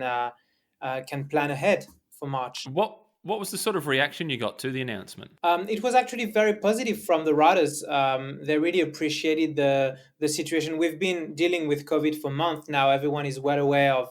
plan ahead for March. What was the sort of reaction you got to the announcement? It was actually very positive from the riders. They really appreciated the situation. We've been dealing with COVID for months now. Everyone is well aware of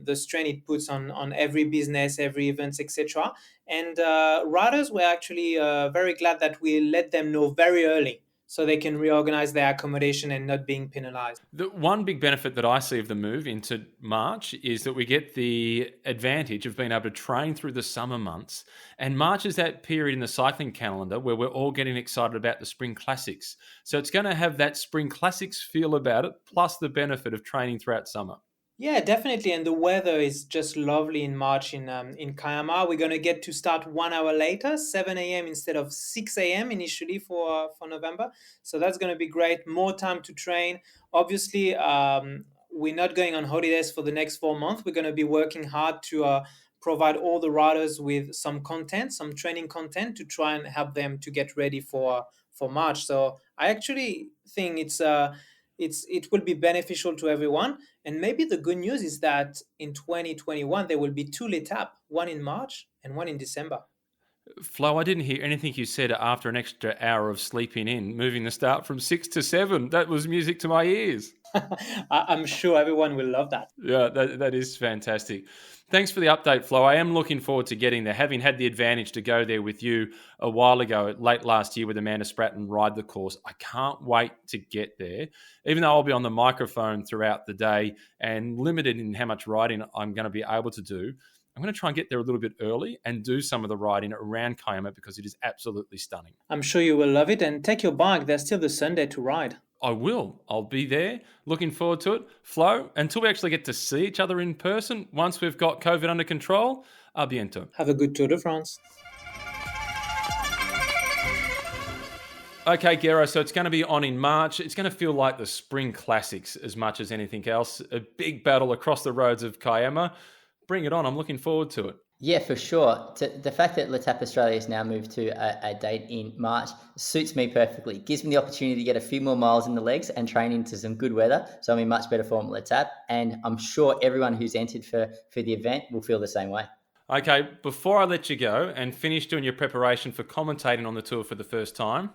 the strain it puts on every business, every events, etc. And riders were actually very glad that we let them know very early, so they can reorganize their accommodation and not being penalized. The one big benefit that I see of the move into March is that we get the advantage of being able to train through the summer months. And March is that period in the cycling calendar where we're all getting excited about the Spring Classics. So it's going to have that Spring Classics feel about it, plus the benefit of training throughout summer. Yeah, definitely. And the weather is just lovely in March in Kiama. We're going to get to start 1 hour later, 7 a.m. instead of 6 a.m. initially for November. So that's going to be great. More time to train. Obviously, we're not going on holidays for the next 4 months. We're going to be working hard to provide all the riders with some content, some training content to try and help them to get ready for March. So I actually think it will be beneficial to everyone. And maybe the good news is that in 2021, there will be 2 Letap, one in March and one in December. Flo, I didn't hear anything you said after an extra hour of sleeping in, moving the start from 6 to 7. That was music to my ears. I'm sure everyone will love that. Yeah, that is fantastic. Thanks for the update, Flo. I am looking forward to getting there, having had the advantage to go there with you a while ago, late last year with Amanda Spratt and ride the course. I can't wait to get there, even though I'll be on the microphone throughout the day and limited in how much riding I'm going to be able to do. I'm going to try and get there a little bit early and do some of the riding around Kiama because it is absolutely stunning. I'm sure you will love it, and take your bike. There's still the Sunday to ride. I will. I'll be there. Looking forward to it. Flo, until we actually get to see each other in person, once we've got COVID under control, a bientôt. Have a good Tour de France. Okay, Gero, so it's going to be on in March. It's going to feel like the Spring Classics as much as anything else. A big battle across the roads of Kiama. Bring it on. I'm looking forward to it. Yeah, for sure. The fact that Letap Australia has now moved to a date in March suits me perfectly. It gives me the opportunity to get a few more miles in the legs and train into some good weather. So I'm in much better form at Letap. And I'm sure everyone who's entered for the event will feel the same way. Okay, before I let you go and finish doing your preparation for commentating on the tour for the first time,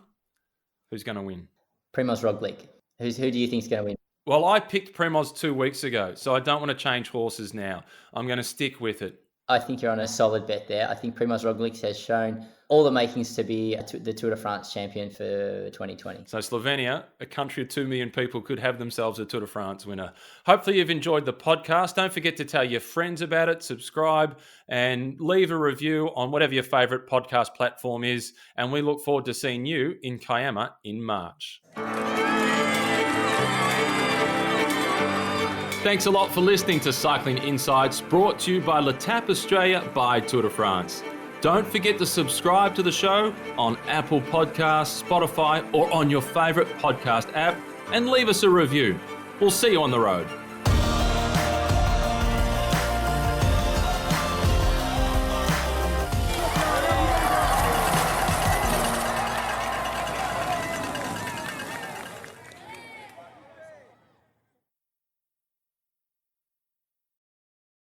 who's going to win? Primoz Roglic. Who do you think is going to win? Well, I picked Primoz 2 weeks ago, so I don't want to change horses now. I'm going to stick with it. I think you're on a solid bet there. I think Primoz Roglic has shown all the makings to be the Tour de France champion for 2020. So Slovenia, a country of 2 million people, could have themselves a Tour de France winner. Hopefully you've enjoyed the podcast. Don't forget to tell your friends about it, subscribe, and leave a review on whatever your favourite podcast platform is. And we look forward to seeing you in Kiama in March. Thanks a lot for listening to Cycling Insights, brought to you by Letap Australia by Tour de France. Don't forget to subscribe to the show on Apple Podcasts, Spotify, or on your favourite podcast app, and leave us a review. We'll see you on the road.